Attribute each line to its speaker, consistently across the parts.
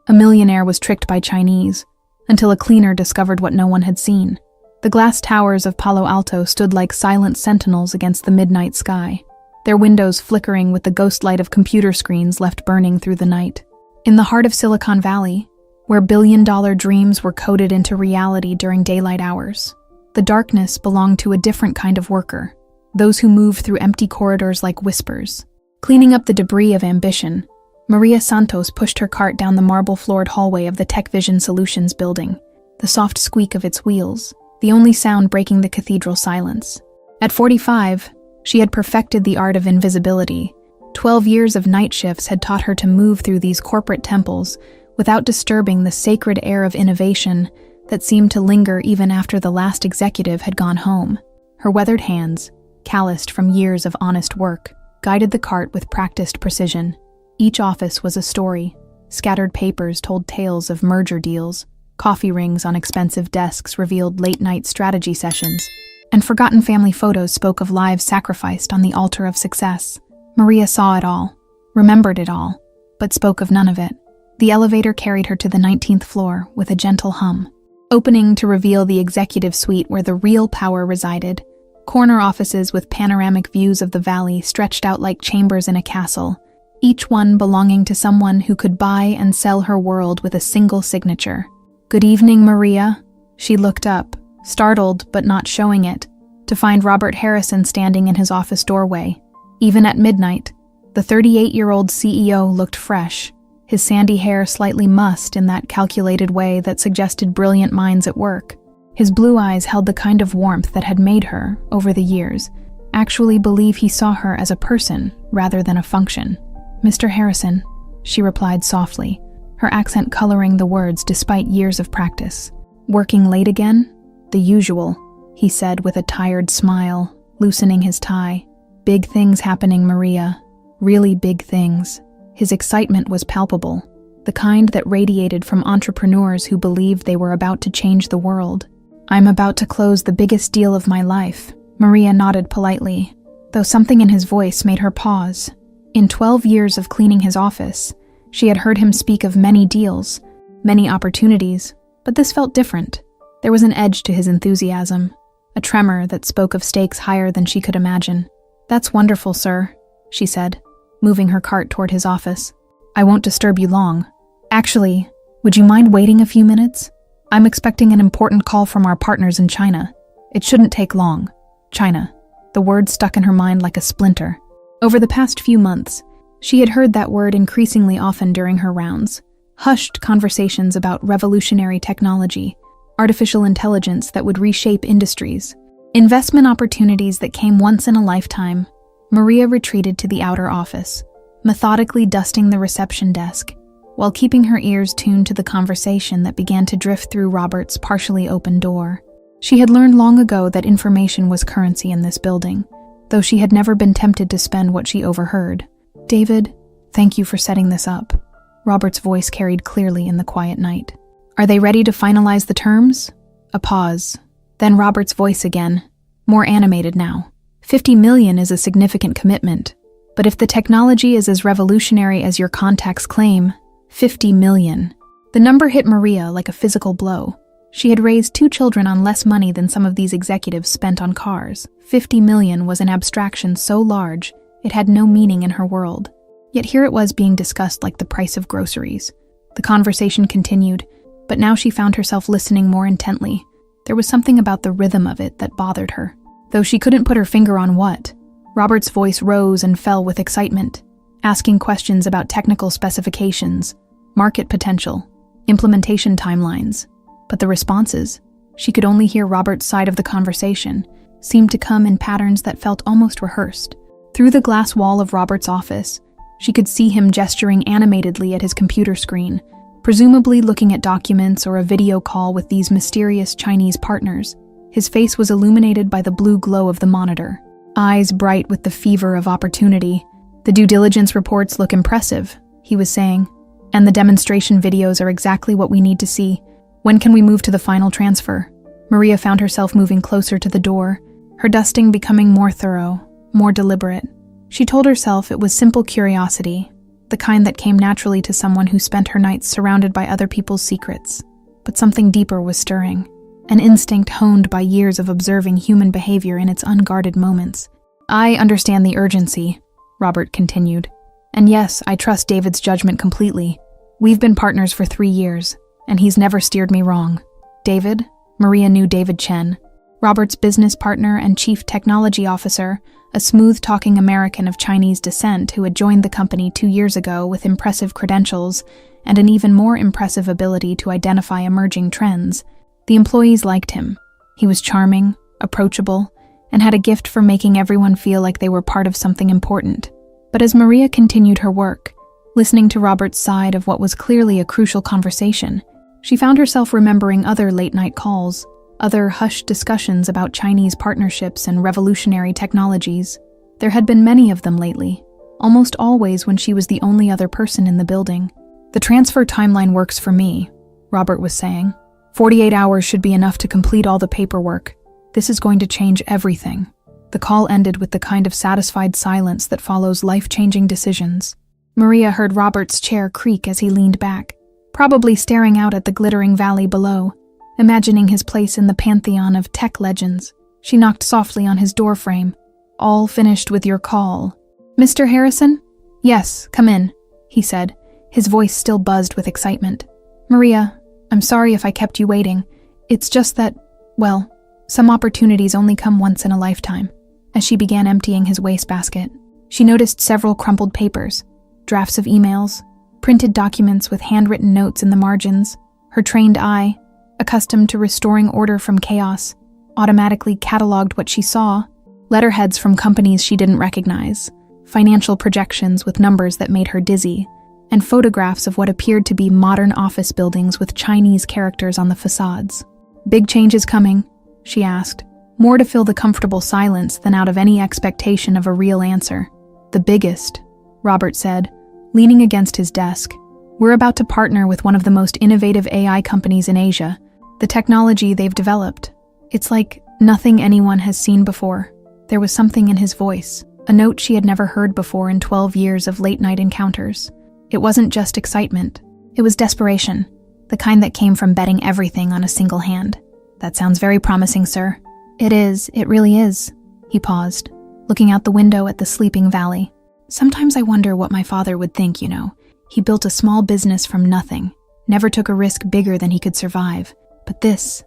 Speaker 1: A millionaire was tricked by Chinese, until a cleaner discovered what no one had seen. The glass towers of Palo Alto stood like silent sentinels against the midnight sky, their windows flickering with the ghost light of computer screens left burning through the night. In the heart of Silicon Valley, where billion-dollar dreams were coded into reality during daylight hours, the darkness belonged to a different kind of worker, those who moved through empty corridors like whispers. Cleaning up the debris of ambition, Maria Santos pushed her cart down the marble-floored hallway of the Tech Vision Solutions building, the soft squeak of its wheels, the only sound breaking the cathedral silence. At 45, she had perfected the art of invisibility. 12 years of night shifts had taught her to move through these corporate temples without disturbing the sacred air of innovation that seemed to linger even after the last executive had gone home. Her weathered hands, calloused from years of honest work, guided the cart with practiced precision. Each office was a story. Scattered papers told tales of merger deals, coffee rings on expensive desks revealed late-night strategy sessions, and forgotten family photos spoke of lives sacrificed on the altar of success. Maria saw it all, remembered it all, but spoke of none of it. The elevator carried her to the 19th floor with a gentle hum, opening to reveal the executive suite where the real power resided. Corner offices with panoramic views of the valley stretched out like chambers in a castle, each one belonging to someone who could buy and sell her world with a single signature. "Good evening, Maria." She looked up, startled but not showing it, to find Robert Harrison standing in his office doorway. Even at midnight, the 38-year-old CEO looked fresh, his sandy hair slightly mussed in that calculated way that suggested brilliant minds at work. His blue eyes held the kind of warmth that had made her, over the years, actually believe he saw her as a person rather than a function. "Mr. Harrison," she replied softly, her accent coloring the words despite years of practice. "Working late again?" "The usual," he said with a tired smile, loosening his tie. "Big things happening, Maria. Really big things." His excitement was palpable, the kind that radiated from entrepreneurs who believed they were about to change the world. "I'm about to close the biggest deal of my life." Maria nodded politely, though something in his voice made her pause. In 12 years of cleaning his office, she had heard him speak of many deals, many opportunities, but this felt different. There was an edge to his enthusiasm, a tremor that spoke of stakes higher than she could imagine. "That's wonderful, sir," she said, moving her cart toward his office. "I won't disturb you long. Actually, would you mind waiting a few minutes? I'm expecting an important call from our partners in China. It shouldn't take long." China. The word stuck in her mind like a splinter. Over the past few months, she had heard that word increasingly often during her rounds. Hushed conversations about revolutionary technology, artificial intelligence that would reshape industries, investment opportunities that came once in a lifetime. Maria retreated to the outer office, methodically dusting the reception desk, while keeping her ears tuned to the conversation that began to drift through Robert's partially open door. She had learned long ago that information was currency in this building, though she had never been tempted to spend what she overheard. "David, thank you for setting this up." Robert's voice carried clearly in the quiet night. "Are they ready to finalize the terms?" A pause. Then Robert's voice again, more animated now. "50 million is a significant commitment, but if the technology is as revolutionary as your contacts claim, 50 million. The number hit Maria like a physical blow. She had raised 2 children on less money than some of these executives spent on cars. 50 million was an abstraction so large, it had no meaning in her world. Yet here it was being discussed like the price of groceries. The conversation continued, but now she found herself listening more intently. There was something about the rhythm of it that bothered her, though she couldn't put her finger on what. Robert's voice rose and fell with excitement, asking questions about technical specifications, market potential, implementation timelines. But the responses, she could only hear Robert's side of the conversation, seemed to come in patterns that felt almost rehearsed. Through the glass wall of Robert's office, she could see him gesturing animatedly at his computer screen, presumably looking at documents or a video call with these mysterious Chinese partners. His face was illuminated by the blue glow of the monitor, eyes bright with the fever of opportunity. "The due diligence reports look impressive," he was saying, "and the demonstration videos are exactly what we need to see. When can we move to the final transfer?" Maria found herself moving closer to the door, her dusting becoming more thorough, more deliberate. She told herself it was simple curiosity, the kind that came naturally to someone who spent her nights surrounded by other people's secrets. But something deeper was stirring, an instinct honed by years of observing human behavior in its unguarded moments. "I understand the urgency," Robert continued. "And yes, I trust David's judgment completely. We've been partners for 3 years, and he's never steered me wrong." David? Maria knew David Chen, Robert's business partner and chief technology officer, a smooth-talking American of Chinese descent who had joined the company 2 years ago with impressive credentials and an even more impressive ability to identify emerging trends. The employees liked him. He was charming, approachable, and had a gift for making everyone feel like they were part of something important. But as Maria continued her work, listening to Robert's side of what was clearly a crucial conversation, she found herself remembering other late-night calls, other hushed discussions about Chinese partnerships and revolutionary technologies. There had been many of them lately, almost always when she was the only other person in the building. "The transfer timeline works for me," Robert was saying. 48 hours should be enough to complete all the paperwork. This is going to change everything." The call ended with the kind of satisfied silence that follows life-changing decisions. Maria heard Robert's chair creak as he leaned back, probably staring out at the glittering valley below, imagining his place in the pantheon of tech legends. She knocked softly on his doorframe. "All finished with your call." "Mr. Harrison?" "Yes, come in," he said, his voice still buzzed with excitement. "Maria, I'm sorry if I kept you waiting. It's just that, well, some opportunities only come once in a lifetime." As she began emptying his wastebasket, she noticed several crumpled papers, drafts of emails, printed documents with handwritten notes in the margins. Her trained eye, accustomed to restoring order from chaos, automatically cataloged what she saw: letterheads from companies she didn't recognize, financial projections with numbers that made her dizzy, and photographs of what appeared to be modern office buildings with Chinese characters on the facades. "Big changes coming?" she asked, more to fill the comfortable silence than out of any expectation of a real answer. "The biggest," Robert said, leaning against his desk. "We're about to partner with one of the most innovative AI companies in Asia. The technology they've developed, it's like nothing anyone has seen before." There was something in his voice, a note she had never heard before in 12 years of late-night encounters. It wasn't just excitement. It was desperation, the kind that came from betting everything on a single hand. "That sounds very promising, sir." "It is, it really is." He paused, looking out the window at the sleeping valley. "Sometimes I wonder what my father would think, you know. He built a small business from nothing, never took a risk bigger than he could survive. But this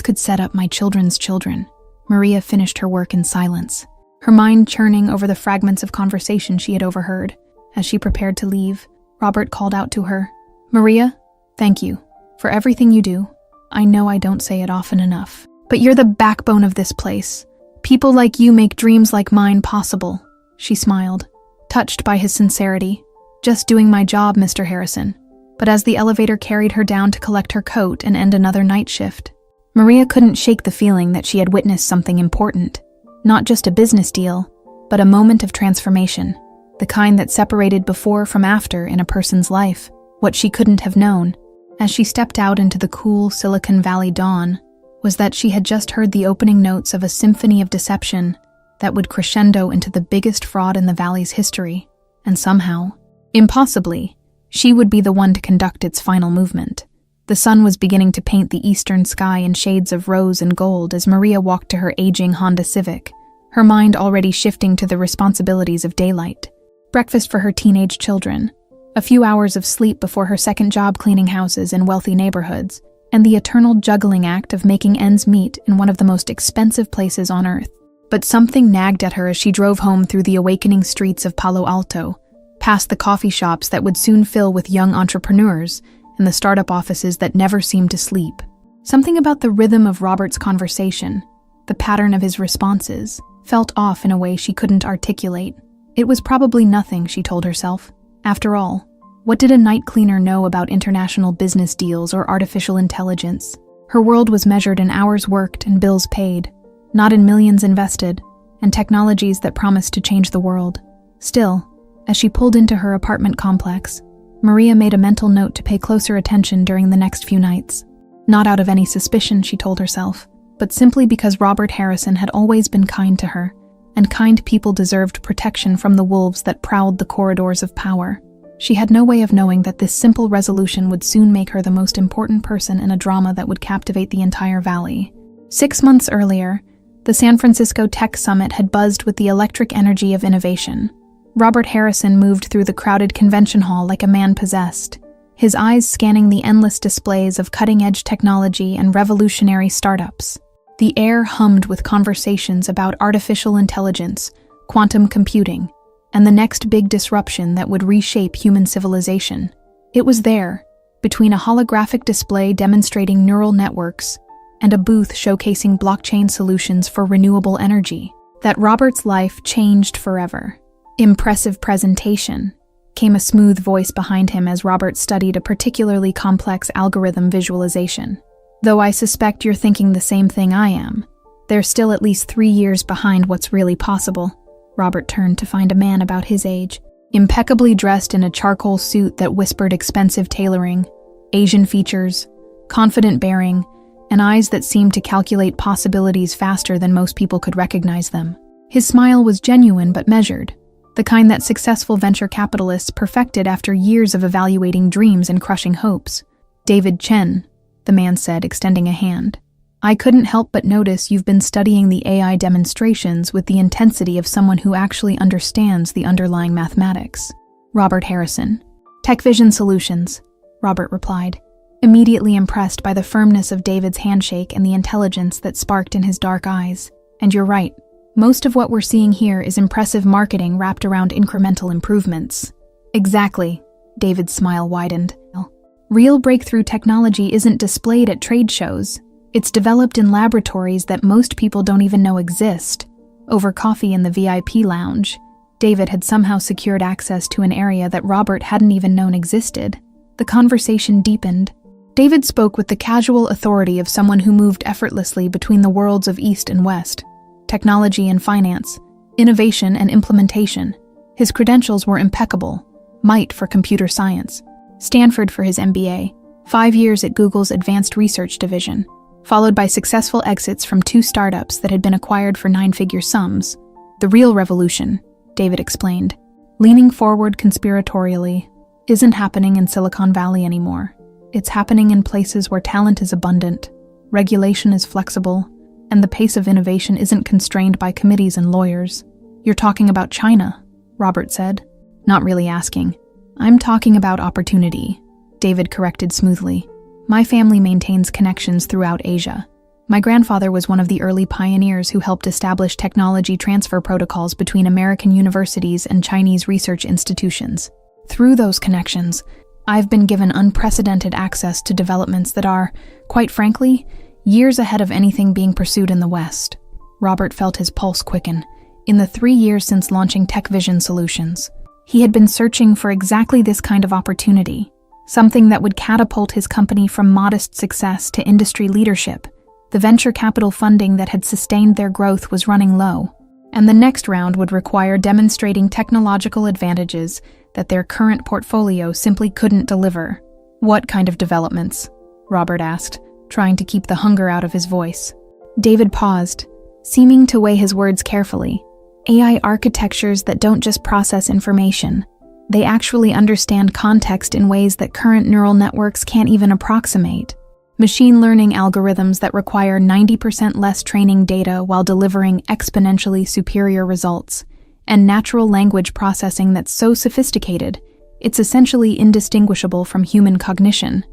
Speaker 1: could set up my children's children." Maria finished her work in silence, her mind churning over the fragments of conversation she had overheard. As she prepared to leave, Robert called out to her, "Maria, thank you for everything you do. I know I don't say it often enough, but you're the backbone of this place. People like you make dreams like mine possible." She smiled, touched by his sincerity. "Just doing my job, Mr. Harrison." But as the elevator carried her down to collect her coat and end another night shift, Maria couldn't shake the feeling that she had witnessed something important. Not just a business deal, but a moment of transformation, the kind that separated before from after in a person's life, what she couldn't have known. As she stepped out into the cool Silicon Valley dawn, was that she had just heard the opening notes of a symphony of deception that would crescendo into the biggest fraud in the valley's history, and somehow, impossibly, she would be the one to conduct its final movement. The sun was beginning to paint the eastern sky in shades of rose and gold as Maria walked to her aging Honda Civic, her mind already shifting to the responsibilities of daylight. Breakfast for her teenage children, a few hours of sleep before her second job cleaning houses in wealthy neighborhoods, and the eternal juggling act of making ends meet in one of the most expensive places on earth. But something nagged at her as she drove home through the awakening streets of Palo Alto, past the coffee shops that would soon fill with young entrepreneurs and the startup offices that never seemed to sleep. Something about the rhythm of Robert's conversation, the pattern of his responses, felt off in a way she couldn't articulate. It was probably nothing, she told herself. After all, what did a night cleaner know about international business deals or artificial intelligence? Her world was measured in hours worked and bills paid, not in millions invested, and technologies that promised to change the world. Still, as she pulled into her apartment complex, Maria made a mental note to pay closer attention during the next few nights. Not out of any suspicion, she told herself, but simply because Robert Harrison had always been kind to her, and kind people deserved protection from the wolves that prowled the corridors of power. She had no way of knowing that this simple resolution would soon make her the most important person in a drama that would captivate the entire valley. 6 months earlier, the San Francisco Tech Summit had buzzed with the electric energy of innovation. Robert Harrison moved through the crowded convention hall like a man possessed, his eyes scanning the endless displays of cutting-edge technology and revolutionary startups. The air hummed with conversations about artificial intelligence, quantum computing, and the next big disruption that would reshape human civilization. It was there, between a holographic display demonstrating neural networks and a booth showcasing blockchain solutions for renewable energy, that Robert's life changed forever. "Impressive presentation," came a smooth voice behind him as Robert studied a particularly complex algorithm visualization. "Though I suspect you're thinking the same thing I am. They're still at least 3 years behind what's really possible." Robert turned to find a man about his age, impeccably dressed in a charcoal suit that whispered expensive tailoring, Asian features, confident bearing, and eyes that seemed to calculate possibilities faster than most people could recognize them. His smile was genuine but measured, the kind that successful venture capitalists perfected after years of evaluating dreams and crushing hopes. "David Chen," the man said, extending a hand. "I couldn't help but notice you've been studying the AI demonstrations with the intensity of someone who actually understands the underlying mathematics." "Robert Harrison. Tech Vision Solutions," Robert replied, immediately impressed by the firmness of David's handshake and the intelligence that sparked in his dark eyes. "And you're right. Most of what we're seeing here is impressive marketing wrapped around incremental improvements." "Exactly," David's smile widened. "Real breakthrough technology isn't displayed at trade shows. It's developed in laboratories that most people don't even know exist." Over coffee in the VIP lounge, David had somehow secured access to an area that Robert hadn't even known existed. The conversation deepened. David spoke with the casual authority of someone who moved effortlessly between the worlds of East and West, technology and finance, innovation and implementation. His credentials were impeccable: MIT for computer science, Stanford for his MBA, 5 years at Google's advanced research division, followed by successful exits from 2 startups that had been acquired for 9-figure sums. "The real revolution," David explained, leaning forward conspiratorially, "isn't happening in Silicon Valley anymore. It's happening in places where talent is abundant, regulation is flexible, and the pace of innovation isn't constrained by committees and lawyers." "You're talking about China," Robert said, not really asking. "I'm talking about opportunity," David corrected smoothly. "My family maintains connections throughout Asia. My grandfather was one of the early pioneers who helped establish technology transfer protocols between American universities and Chinese research institutions. Through those connections, I've been given unprecedented access to developments that are, quite frankly, years ahead of anything being pursued in the West." Robert felt his pulse quicken. In the 3 years since launching Tech Vision Solutions, he had been searching for exactly this kind of opportunity, something that would catapult his company from modest success to industry leadership. The venture capital funding that had sustained their growth was running low, and the next round would require demonstrating technological advantages that their current portfolio simply couldn't deliver. "What kind of developments?" Robert asked, trying to keep the hunger out of his voice. David paused, seeming to weigh his words carefully. "AI architectures that don't just process information. They actually understand context in ways that current neural networks can't even approximate. Machine learning algorithms that require 90% less training data while delivering exponentially superior results, and natural language processing that's so sophisticated, it's essentially indistinguishable from human cognition."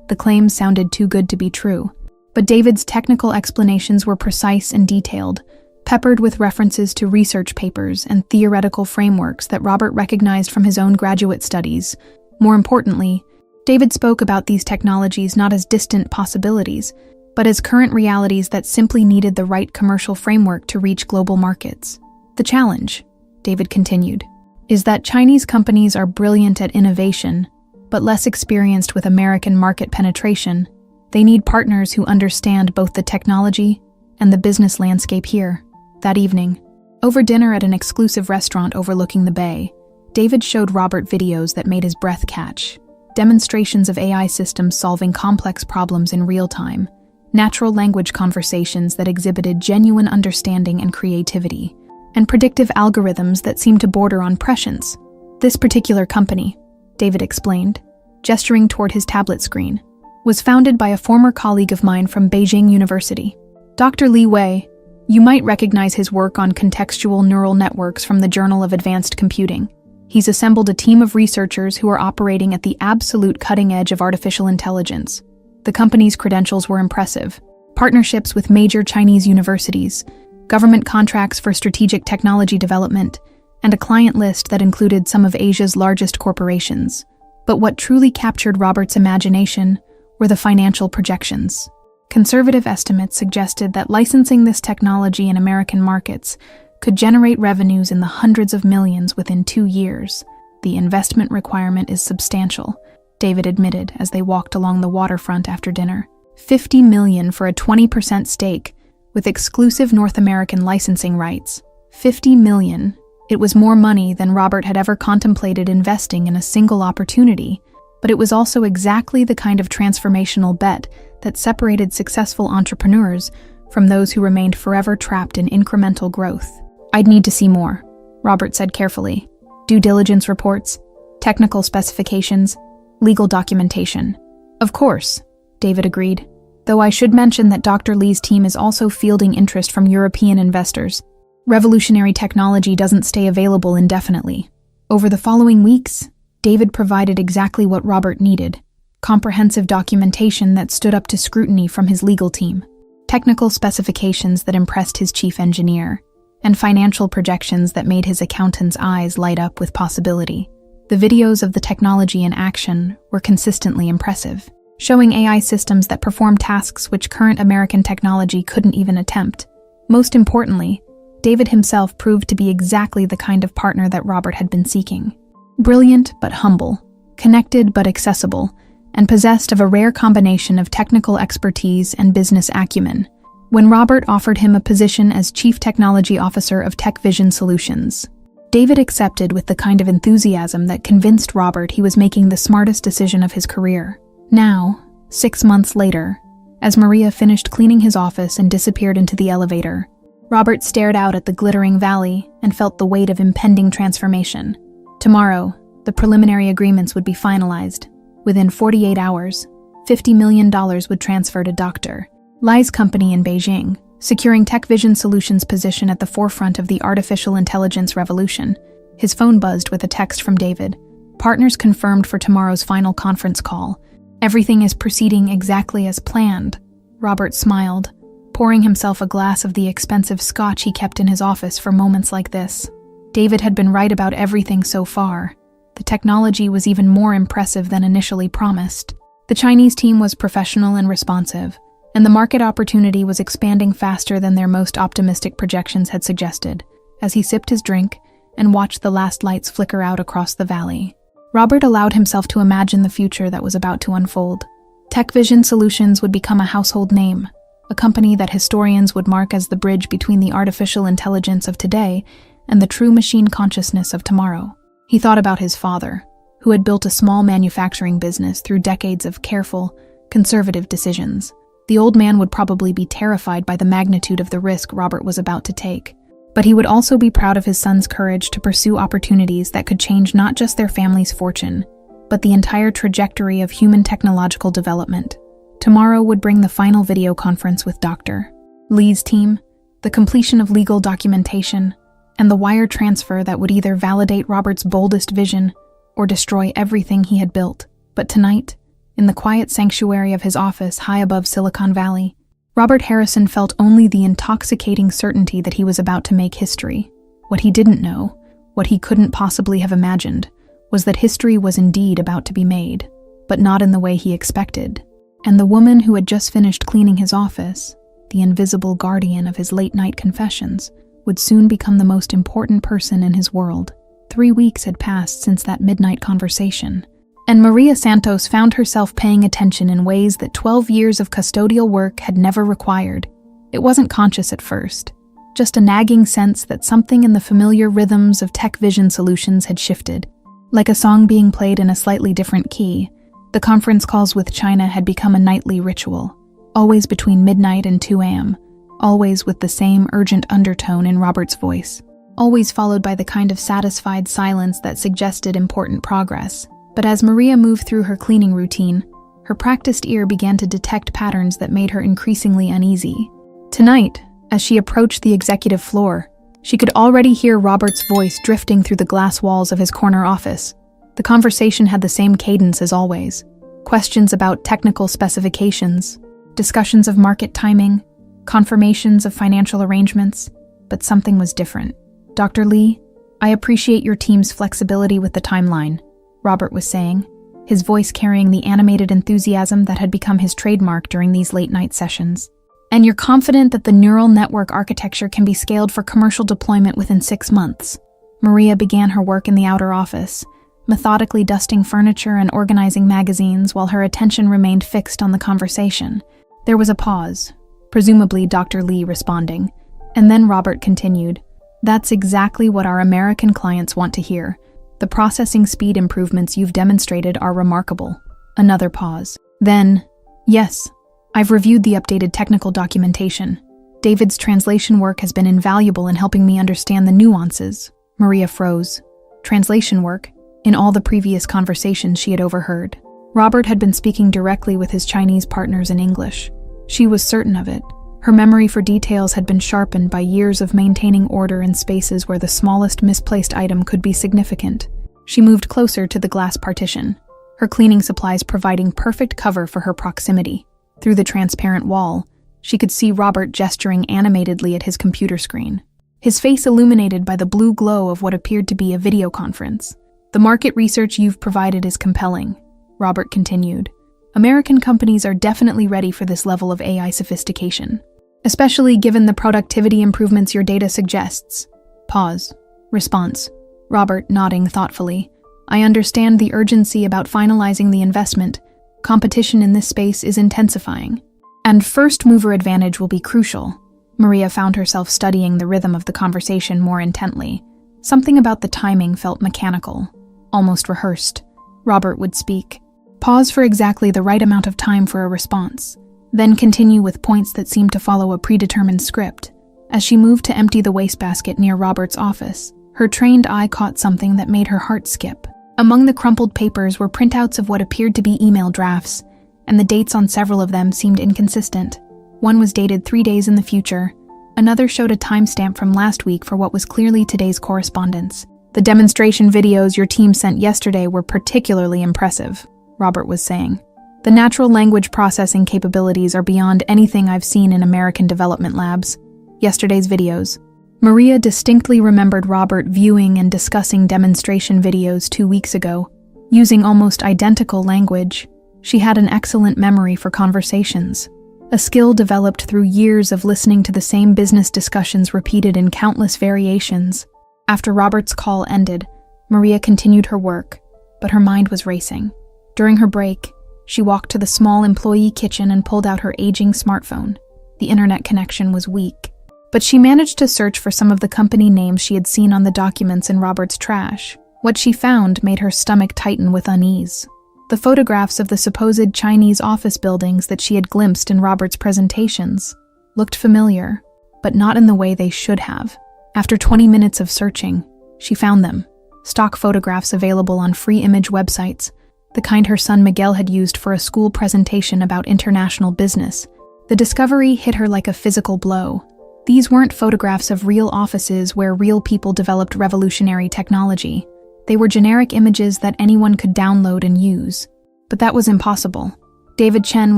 Speaker 1: The claims sounded too good to be true, but David's technical explanations were precise and detailed, peppered with references to research papers and theoretical frameworks that Robert recognized from his own graduate studies. More importantly, David spoke about these technologies not as distant possibilities, but as current realities that simply needed the right commercial framework to reach global markets. "The challenge," David continued, "is that Chinese companies are brilliant at innovation, but less experienced with American market penetration. They need partners who understand both the technology and the business landscape here." That evening, over dinner at an exclusive restaurant overlooking the bay, David showed Robert videos that made his breath catch. Demonstrations of AI systems solving complex problems in real time, natural language conversations that exhibited genuine understanding and creativity, and predictive algorithms that seemed to border on prescience. This particular company, David explained, gesturing toward his tablet screen, was founded by a former colleague of mine from Beijing University. Dr. Li Wei. You might recognize his work on contextual neural networks from the Journal of Advanced Computing. He's assembled a team of researchers who are operating at the absolute cutting edge of artificial intelligence. The company's credentials were impressive. Partnerships with major Chinese universities, government contracts for strategic technology development, and a client list that included some of Asia's largest corporations. But what truly captured Robert's imagination were the financial projections. Conservative estimates suggested that licensing this technology in American markets could generate revenues in the hundreds of millions within 2 years. The investment requirement is substantial, David admitted as they walked along the waterfront after dinner. $50 million for a 20% stake, with exclusive North American licensing rights. $50 million. It was more money than Robert had ever contemplated investing in a single opportunity, but it was also exactly the kind of transformational bet that separated successful entrepreneurs from those who remained forever trapped in incremental growth. I'd need to see more, Robert said carefully. Due diligence reports, technical specifications, legal documentation. Of course, David agreed, though I should mention that Dr. Li's team is also fielding interest from European investors. Revolutionary technology doesn't stay available indefinitely. Over the following weeks, David provided exactly what Robert needed: comprehensive documentation that stood up to scrutiny from his legal team, technical specifications that impressed his chief engineer, and financial projections that made his accountant's eyes light up with possibility. The videos of the technology in action were consistently impressive, showing AI systems that perform tasks which current American technology couldn't even attempt. Most importantly, David himself proved to be exactly the kind of partner that Robert had been seeking. Brilliant but humble, connected but accessible, and possessed of a rare combination of technical expertise and business acumen. When Robert offered him a position as Chief Technology Officer of Tech Vision Solutions, David accepted with the kind of enthusiasm that convinced Robert he was making the smartest decision of his career. Now, 6 months later, as Maria finished cleaning his office and disappeared into the elevator, Robert stared out at the glittering valley and felt the weight of impending transformation. Tomorrow, the preliminary agreements would be finalized. Within 48 hours, $50 million would transfer to Dr. Li's company in Beijing, securing Tech Vision Solutions' position at the forefront of the artificial intelligence revolution. His phone buzzed with a text from David. Partners confirmed for tomorrow's final conference call. Everything is proceeding exactly as planned. Robert smiled, pouring himself a glass of the expensive scotch he kept in his office for moments like this. David had been right about everything so far. The technology was even more impressive than initially promised. The Chinese team was professional and responsive, and the market opportunity was expanding faster than their most optimistic projections had suggested. As he sipped his drink and watched the last lights flicker out across the valley, Robert allowed himself to imagine the future that was about to unfold. Tech Vision Solutions would become a household name, a company that historians would mark as the bridge between the artificial intelligence of today and the true machine consciousness of tomorrow. He thought about his father, who had built a small manufacturing business through decades of careful, conservative decisions. The old man would probably be terrified by the magnitude of the risk Robert was about to take, but he would also be proud of his son's courage to pursue opportunities that could change not just their family's fortune, but the entire trajectory of human technological development. Tomorrow would bring the final video conference with Dr. Li's team, the completion of legal documentation, and the wire transfer that would either validate Robert's boldest vision or destroy everything he had built. But tonight, in the quiet sanctuary of his office high above Silicon Valley, Robert Harrison felt only the intoxicating certainty that he was about to make history. What he didn't know, what he couldn't possibly have imagined, was that history was indeed about to be made, but not in the way he expected. And the woman who had just finished cleaning his office, the invisible guardian of his late-night confessions, would soon become the most important person in his world. 3 weeks had passed since that midnight conversation, and Maria Santos found herself paying attention in ways that 12 years of custodial work had never required. It wasn't conscious at first, just a nagging sense that something in the familiar rhythms of Tech Vision Solutions had shifted. Like a song being played in a slightly different key, the conference calls with China had become a nightly ritual, always between midnight and 2 a.m., always with the same urgent undertone in Robert's voice. always followed by the kind of satisfied silence that suggested important progress. But as Maria moved through her cleaning routine, her practiced ear began to detect patterns that made her increasingly uneasy. Tonight, as she approached the executive floor, she could already hear Robert's voice drifting through the glass walls of his corner office. The conversation had the same cadence as always. Questions about technical specifications, discussions of market timing, confirmations of financial arrangements, but something was different. "Dr. Lee, I appreciate your team's flexibility with the timeline," Robert was saying, his voice carrying the animated enthusiasm that had become his trademark during these late-night sessions. "And you're confident that the neural network architecture can be scaled for commercial deployment within 6 months." Maria began her work in the outer office, methodically dusting furniture and organizing magazines while her attention remained fixed on the conversation. There was a pause, presumably Dr. Lee responding, and then Robert continued, "That's exactly what our American clients want to hear. The processing speed improvements you've demonstrated are remarkable." Another pause. Then, "Yes, I've reviewed the updated technical documentation. David's translation work has been invaluable in helping me understand the nuances." Maria froze. Translation work? In all the previous conversations she had overheard, Robert had been speaking directly with his Chinese partners in English. She was certain of it. Her memory for details had been sharpened by years of maintaining order in spaces where the smallest misplaced item could be significant. She moved closer to the glass partition, her cleaning supplies providing perfect cover for her proximity. Through the transparent wall, she could see Robert gesturing animatedly at his computer screen, his face illuminated by the blue glow of what appeared to be a video conference. "The market research you've provided is compelling," Robert continued. "American companies are definitely ready for this level of AI sophistication, especially given the productivity improvements your data suggests." Pause. Response. Robert nodding thoughtfully. "I understand the urgency about finalizing the investment. Competition in this space is intensifying, and first-mover advantage will be crucial." Maria found herself studying the rhythm of the conversation more intently. Something about the timing felt mechanical, almost rehearsed. Robert would speak, pause for exactly the right amount of time for a response, then continue with points that seemed to follow a predetermined script. As she moved to empty the wastebasket near Robert's office, her trained eye caught something that made her heart skip. Among the crumpled papers were printouts of what appeared to be email drafts, and the dates on several of them seemed inconsistent. One was dated 3 days in the future. Another showed a timestamp from last week for what was clearly today's correspondence. "The demonstration videos your team sent yesterday were particularly impressive," Robert was saying. "The natural language processing capabilities are beyond anything I've seen in American development labs." Yesterday's videos. Maria distinctly remembered Robert viewing and discussing demonstration videos 2 weeks ago. Using almost identical language, she had an excellent memory for conversations, a skill developed through years of listening to the same business discussions repeated in countless variations. After Robert's call ended, Maria continued her work, but her mind was racing. During her break, she walked to the small employee kitchen and pulled out her aging smartphone. The internet connection was weak, but she managed to search for some of the company names she had seen on the documents in Robert's trash. What she found made her stomach tighten with unease. The photographs of the supposed Chinese office buildings that she had glimpsed in Robert's presentations looked familiar, but not in the way they should have. After 20 minutes of searching, she found them. Stock photographs available on free image websites, the kind her son Miguel had used for a school presentation about international business. The discovery hit her like a physical blow. These weren't photographs of real offices where real people developed revolutionary technology. They were generic images that anyone could download and use. But that was impossible. David Chen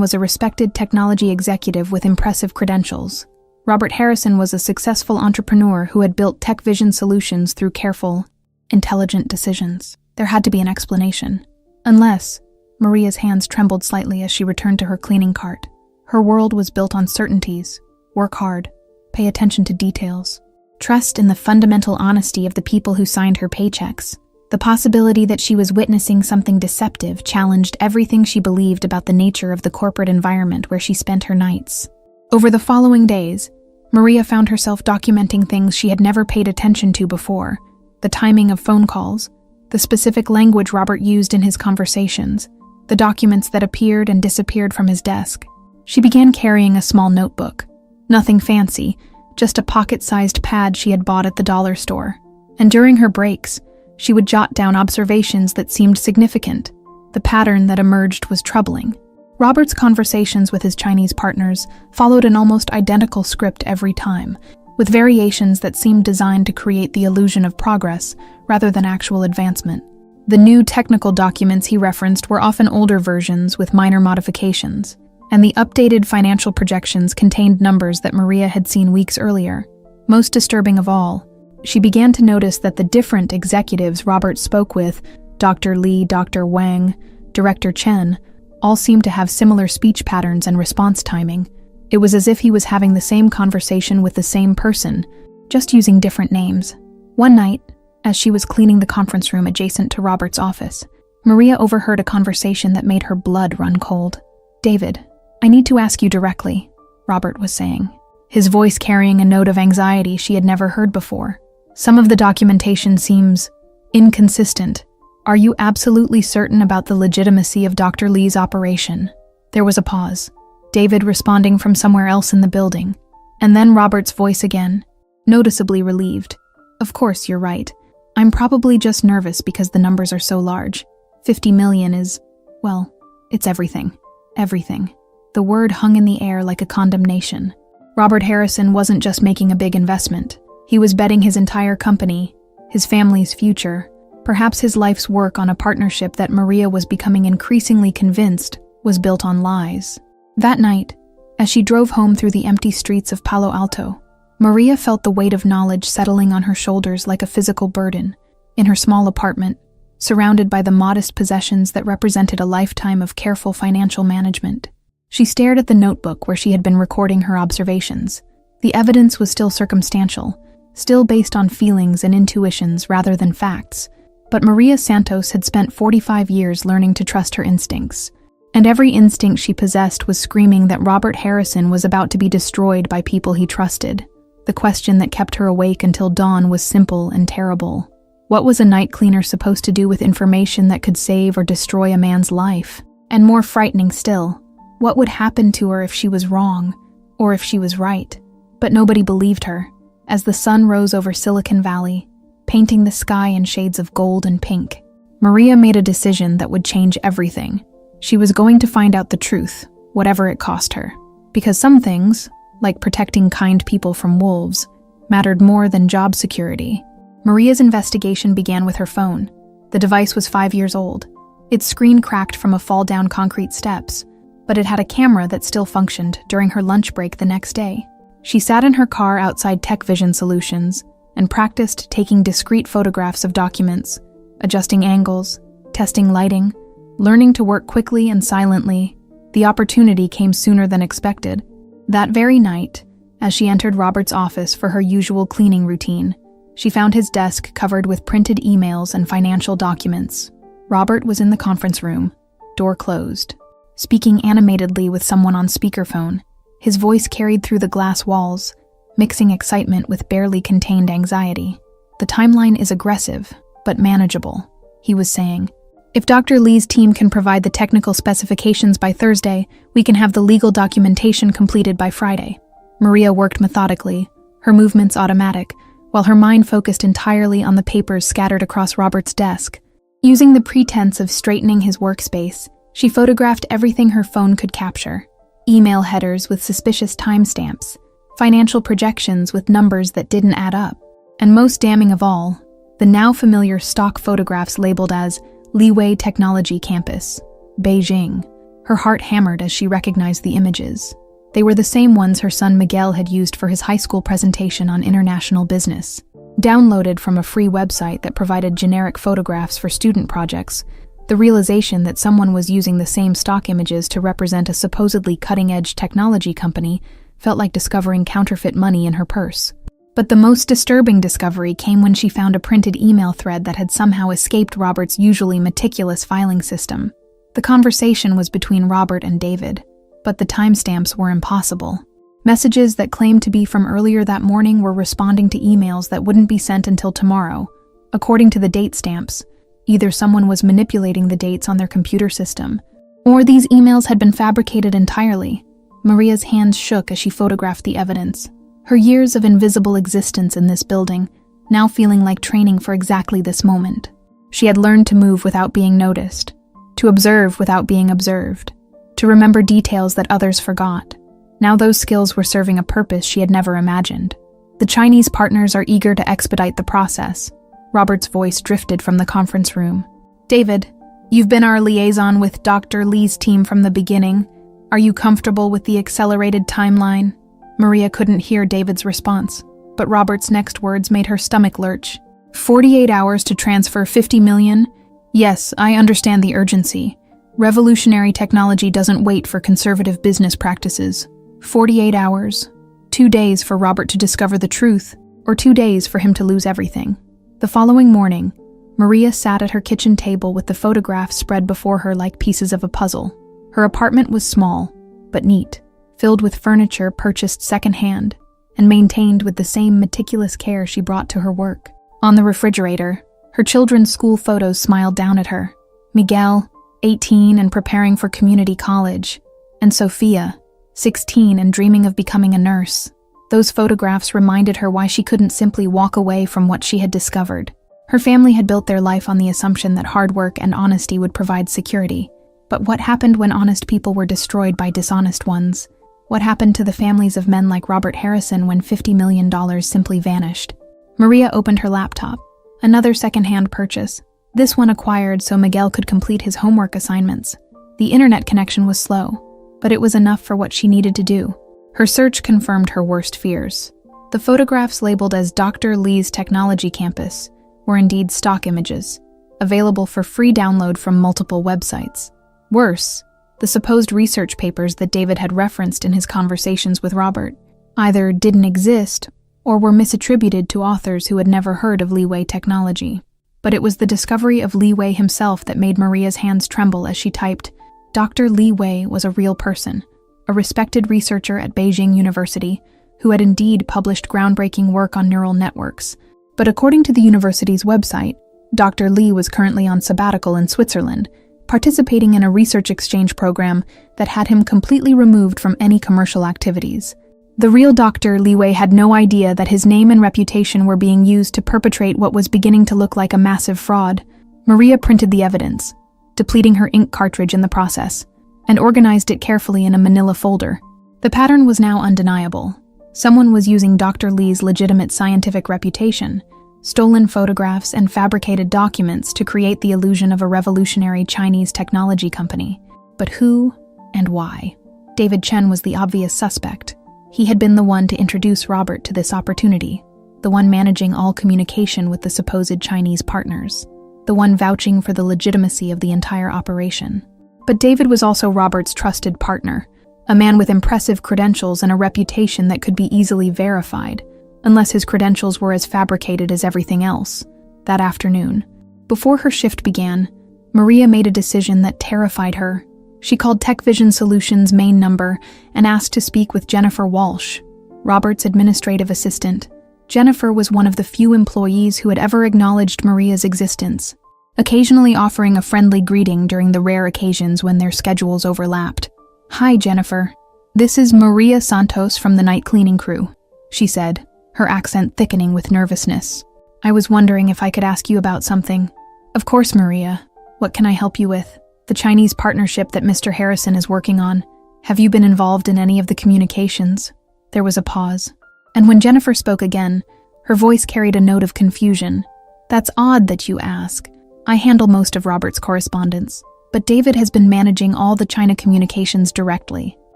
Speaker 1: was a respected technology executive with impressive credentials. Robert Harrison was a successful entrepreneur who had built tech vision solutions through careful, intelligent decisions. There had to be an explanation. Unless, Maria's hands trembled slightly as she returned to her cleaning cart. Her world was built on certainties. Work hard. Pay attention to details. Trust in the fundamental honesty of the people who signed her paychecks. The possibility that she was witnessing something deceptive challenged everything she believed about the nature of the corporate environment where she spent her nights. Over the following days, Maria found herself documenting things she had never paid attention to before: the timing of phone calls, the specific language Robert used in his conversations, the documents that appeared and disappeared from his desk. She began carrying a small notebook. Nothing fancy, just a pocket-sized pad she had bought at the dollar store. And during her breaks, she would jot down observations that seemed significant. The pattern that emerged was troubling. Robert's conversations with his Chinese partners followed an almost identical script every time, with variations that seemed designed to create the illusion of progress rather than actual advancement. The new technical documents he referenced were often older versions with minor modifications, and the updated financial projections contained numbers that Maria had seen weeks earlier. Most disturbing of all, she began to notice that the different executives Robert spoke with, Dr. Li, Dr. Wang, Director Chen, all seemed to have similar speech patterns and response timing. It was as if he was having the same conversation with the same person, just using different names. One night, as she was cleaning the conference room adjacent to Robert's office, Maria overheard a conversation that made her blood run cold. "David, I need to ask you directly," Robert was saying, his voice carrying a note of anxiety she had never heard before. "Some of the documentation seems inconsistent. Are you absolutely certain about the legitimacy of Dr. Li's operation?" There was a pause, David responding from somewhere else in the building, and then Robert's voice again, noticeably relieved. "Of course, you're right. I'm probably just nervous because the numbers are so large. 50 million is, well, it's everything. Everything." The word hung in the air like a condemnation. Robert Harrison wasn't just making a big investment. He was betting his entire company, his family's future, perhaps his life's work on a partnership that Maria was becoming increasingly convinced was built on lies. That night, as she drove home through the empty streets of Palo Alto, Maria felt the weight of knowledge settling on her shoulders like a physical burden. In her small apartment, surrounded by the modest possessions that represented a lifetime of careful financial management, she stared at the notebook where she had been recording her observations. The evidence was still circumstantial, still based on feelings and intuitions rather than facts, but Maria Santos had spent 45 years learning to trust her instincts, and every instinct she possessed was screaming that Robert Harrison was about to be destroyed by people he trusted. The question that kept her awake until dawn was simple and terrible. What was a night cleaner supposed to do with information that could save or destroy a man's life? And more frightening still, what would happen to her if she was wrong, or if she was right? But nobody believed her. As the sun rose over Silicon Valley, painting the sky in shades of gold and pink, Maria made a decision that would change everything. She was going to find out the truth, whatever it cost her. Because some things, like protecting kind people from wolves, mattered more than job security. Maria's investigation began with her phone. The device was 5 years old. Its screen cracked from a fall down concrete steps, but it had a camera that still functioned during her lunch break the next day. She sat in her car outside Tech Vision Solutions and practiced taking discrete photographs of documents, adjusting angles, testing lighting, learning to work quickly and silently. The opportunity came sooner than expected. That very night, as she entered Robert's office for her usual cleaning routine, she found his desk covered with printed emails and financial documents. Robert was in the conference room, door closed, speaking animatedly with someone on speakerphone. His voice carried through the glass walls, mixing excitement with barely contained anxiety. "The timeline is aggressive, but manageable," he was saying. "If Dr. Li's team can provide the technical specifications by Thursday, we can have the legal documentation completed by Friday." Maria worked methodically, her movements automatic, while her mind focused entirely on the papers scattered across Robert's desk. Using the pretense of straightening his workspace, she photographed everything her phone could capture: email headers with suspicious timestamps, financial projections with numbers that didn't add up, and most damning of all, the now familiar stock photographs labeled as Liwei Technology Campus, Beijing. Her heart hammered as she recognized the images. They were the same ones her son Miguel had used for his high school presentation on international business. Downloaded from a free website that provided generic photographs for student projects, the realization that someone was using the same stock images to represent a supposedly cutting-edge technology company felt like discovering counterfeit money in her purse. But the most disturbing discovery came when she found a printed email thread that had somehow escaped Robert's usually meticulous filing system. The conversation was between Robert and David, but the timestamps were impossible. Messages that claimed to be from earlier that morning were responding to emails that wouldn't be sent until tomorrow. According to the date stamps, either someone was manipulating the dates on their computer system, or these emails had been fabricated entirely. Maria's hands shook as she photographed the evidence. Her years of invisible existence in this building, now feeling like training for exactly this moment. She had learned to move without being noticed, to observe without being observed, to remember details that others forgot. Now those skills were serving a purpose she had never imagined. The Chinese partners are eager to expedite the process. Robert's voice drifted from the conference room. David, you've been our liaison with Dr. Lee's team from the beginning. Are you comfortable with the accelerated timeline? Maria couldn't hear David's response, but Robert's next words made her stomach lurch. 48 hours to transfer 50 million? Yes, I understand the urgency. Revolutionary technology doesn't wait for conservative business practices. 48 hours. 2 days for Robert to discover the truth, or 2 days for him to lose everything. The following morning, Maria sat at her kitchen table with the photographs spread before her like pieces of a puzzle. Her apartment was small, but neat, filled with furniture purchased secondhand, and maintained with the same meticulous care she brought to her work. On the refrigerator, her children's school photos smiled down at her. Miguel, 18 and preparing for community college, and Sophia, 16 and dreaming of becoming a nurse. Those photographs reminded her why she couldn't simply walk away from what she had discovered. Her family had built their life on the assumption that hard work and honesty would provide security. But what happened when honest people were destroyed by dishonest ones? What happened to the families of men like Robert Harrison when $50 million simply vanished? Maria opened her laptop. Another second-hand purchase. This one acquired so Miguel could complete his homework assignments. The internet connection was slow, but it was enough for what she needed to do. Her search confirmed her worst fears. The photographs labeled as Dr. Lee's Technology Campus were indeed stock images, available for free download from multiple websites. Worse, the supposed research papers that David had referenced in his conversations with Robert either didn't exist or were misattributed to authors who had never heard of Leeway technology. But it was the discovery of Leeway himself that made Maria's hands tremble as she typed. Dr. Leeway was a real person, a respected researcher at Beijing University who had indeed published groundbreaking work on neural networks. But according to the university's website, Dr. Lee was currently on sabbatical in Switzerland, participating in a research exchange program that had him completely removed from any commercial activities. The real Dr. Leeway had no idea that his name and reputation were being used to perpetrate what was beginning to look like a massive fraud. Maria printed the evidence, depleting her ink cartridge in the process, and organized it carefully in a manila folder. The pattern was now undeniable. Someone was using Dr. Lee's legitimate scientific reputation, stolen photographs, and fabricated documents to create the illusion of a revolutionary Chinese technology company. But who and why? David Chen was the obvious suspect. He had been the one to introduce Robert to this opportunity, the one managing all communication with the supposed Chinese partners, the one vouching for the legitimacy of the entire operation. But David was also Robert's trusted partner, a man with impressive credentials and a reputation that could be easily verified, unless his credentials were as fabricated as everything else. That afternoon, before her shift began, Maria made a decision that terrified her. She called TechVision Solutions' main number and asked to speak with Jennifer Walsh, Robert's administrative assistant. Jennifer was one of the few employees who had ever acknowledged Maria's existence, occasionally offering a friendly greeting during the rare occasions when their schedules overlapped. "Hi, Jennifer. This is Maria Santos from the night cleaning crew," she said, her accent thickening with nervousness. "I was wondering if I could ask you about something." "Of course, Maria. What can I help you with?" "The Chinese partnership that Mr. Harrison is working on. Have you been involved in any of the communications?" There was a pause. And when Jennifer spoke again, her voice carried a note of confusion. "That's odd that you ask. I handle most of Robert's correspondence, but David has been managing all the China communications directly.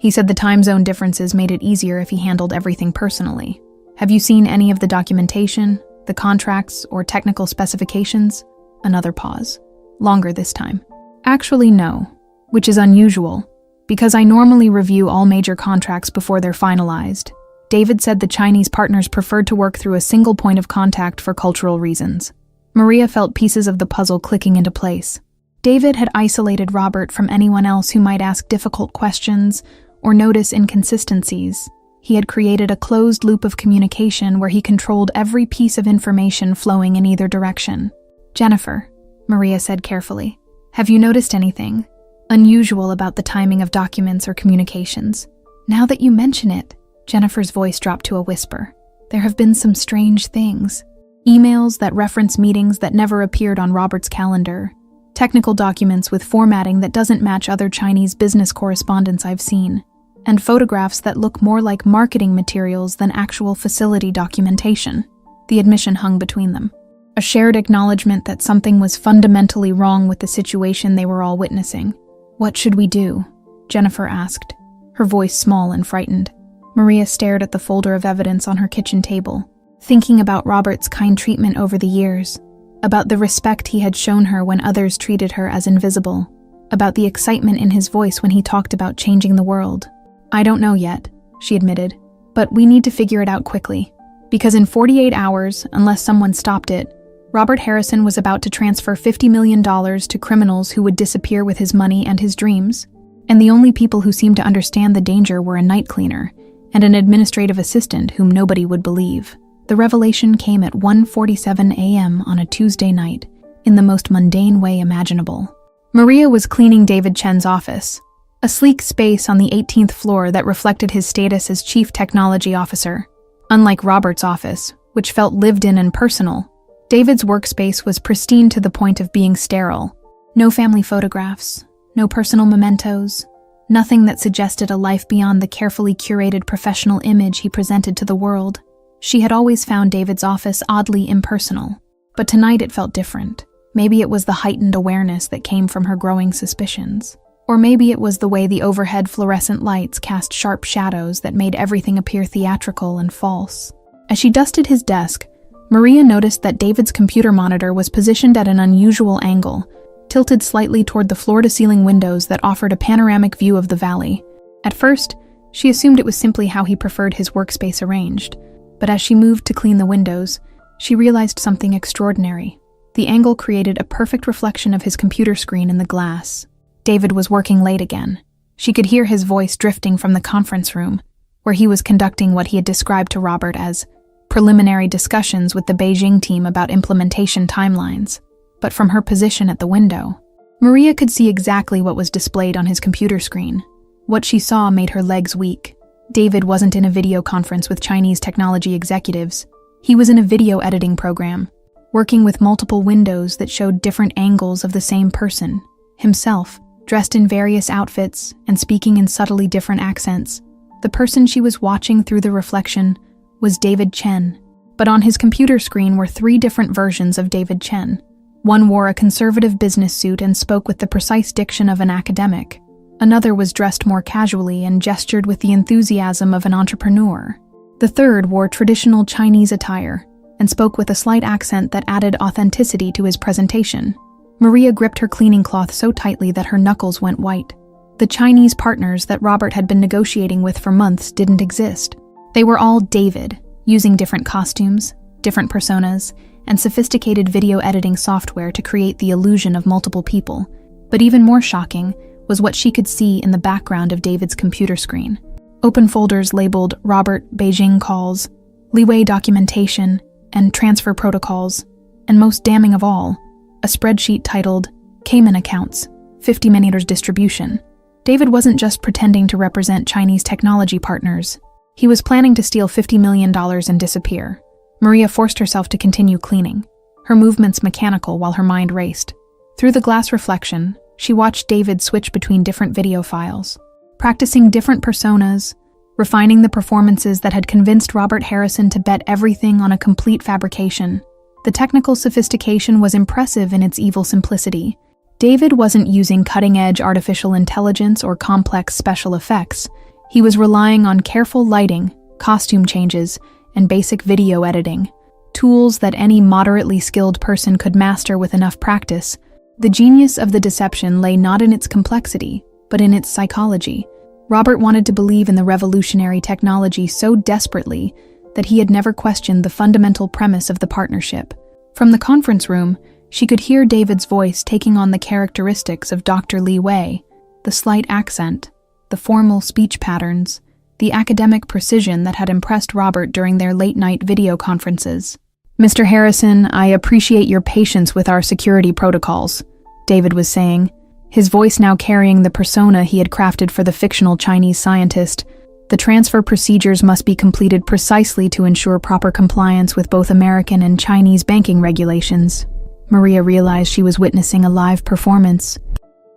Speaker 1: He said the time zone differences made it easier if he handled everything personally. Have you seen any of the documentation, the contracts, or technical specifications?" Another pause. Longer this time. "Actually, no, which is unusual, because I normally review all major contracts before they're finalized. David said the Chinese partners preferred to work through a single point of contact for cultural reasons." Maria felt pieces of the puzzle clicking into place. David had isolated Robert from anyone else who might ask difficult questions or notice inconsistencies. He had created a closed loop of communication where he controlled every piece of information flowing in either direction. "Jennifer," Maria said carefully, "have you noticed anything unusual about the timing of documents or communications?" "Now that you mention it, Jennifer's voice dropped to a whisper. There have been some strange things. Emails that reference meetings that never appeared on Robert's calendar. Technical documents with formatting that doesn't match other Chinese business correspondence I've seen. And photographs that look more like marketing materials than actual facility documentation. The admission hung between them. A shared acknowledgement that something was fundamentally wrong with the situation they were all witnessing. What should we do? Jennifer asked, her voice small and frightened. Maria stared at the folder of evidence on her kitchen table, thinking about Robert's kind treatment over the years, about the respect he had shown her when others treated her as invisible, about the excitement in his voice when he talked about changing the world. I don't know yet, she admitted, but we need to figure it out quickly. Because in 48 hours, unless someone stopped it, Robert Harrison was about to transfer $50 million to criminals who would disappear with his money and his dreams. And the only people who seemed to understand the danger were a night cleaner and an administrative assistant whom nobody would believe. The revelation came at 1:47 a.m. on a Tuesday night, in the most mundane way imaginable. Maria was cleaning David Chen's office, a sleek space on the 18th floor that reflected his status as chief technology officer. Unlike Robert's office, which felt lived in and personal, David's workspace was pristine to the point of being sterile. No family photographs, no personal mementos, nothing that suggested a life beyond the carefully curated professional image he presented to the world. She had always found David's office oddly impersonal, but tonight it felt different. Maybe it was the heightened awareness that came from her growing suspicions. Or maybe it was the way the overhead fluorescent lights cast sharp shadows that made everything appear theatrical and false. As she dusted his desk, Maria noticed that David's computer monitor was positioned at an unusual angle, tilted slightly toward the floor-to-ceiling windows that offered a panoramic view of the valley. At first, she assumed it was simply how he preferred his workspace arranged, but as she moved to clean the windows, she realized something extraordinary. The angle created a perfect reflection of his computer screen in the glass. David was working late again. She could hear his voice drifting from the conference room, where he was conducting what he had described to Robert as preliminary discussions with the Beijing team about implementation timelines. But from her position at the window, Maria could see exactly what was displayed on his computer screen. What she saw made her legs weak. David wasn't in a video conference with Chinese technology executives. He was in a video editing program, working with multiple windows that showed different angles of the same person, himself, dressed in various outfits and speaking in subtly different accents. The person she was watching through the reflection was David Chen, but on his computer screen were 3 different versions of David Chen. One wore a conservative business suit and spoke with the precise diction of an academic. Another was dressed more casually and gestured with the enthusiasm of an entrepreneur. The third wore traditional Chinese attire and spoke with a slight accent that added authenticity to his presentation. Maria gripped her cleaning cloth so tightly that her knuckles went white. The Chinese partners that Robert had been negotiating with for months didn't exist. They were all David, using different costumes, different personas, and sophisticated video editing software to create the illusion of multiple people. But even more shocking was what she could see in the background of David's computer screen. Open folders labeled Robert Beijing calls, leeway documentation, and transfer protocols, and most damning of all, a spreadsheet titled Cayman Accounts, 50 mm distribution. David wasn't just pretending to represent Chinese technology partners. He was planning to steal $50 million and disappear. Maria forced herself to continue cleaning, her movements mechanical while her mind raced. Through the glass reflection, she watched David switch between different video files, practicing different personas, refining the performances that had convinced Robert Harrison to bet everything on a complete fabrication. The technical sophistication was impressive in its evil simplicity. David wasn't using cutting-edge artificial intelligence or complex special effects. He was relying on careful lighting, costume changes, and basic video editing, tools that any moderately skilled person could master with enough practice. The genius of the deception lay not in its complexity, but in its psychology. Robert wanted to believe in the revolutionary technology so desperately that he had never questioned the fundamental premise of the partnership. From the conference room, she could hear David's voice taking on the characteristics of Dr. Li Wei, the slight accent, the formal speech patterns, the academic precision that had impressed Robert during their late-night video conferences. "Mr. Harrison, I appreciate your patience with our security protocols," David was saying, his voice now carrying the persona he had crafted for the fictional Chinese scientist. The transfer procedures must be completed precisely to ensure proper compliance with both American and Chinese banking regulations. Maria realized she was witnessing a live performance.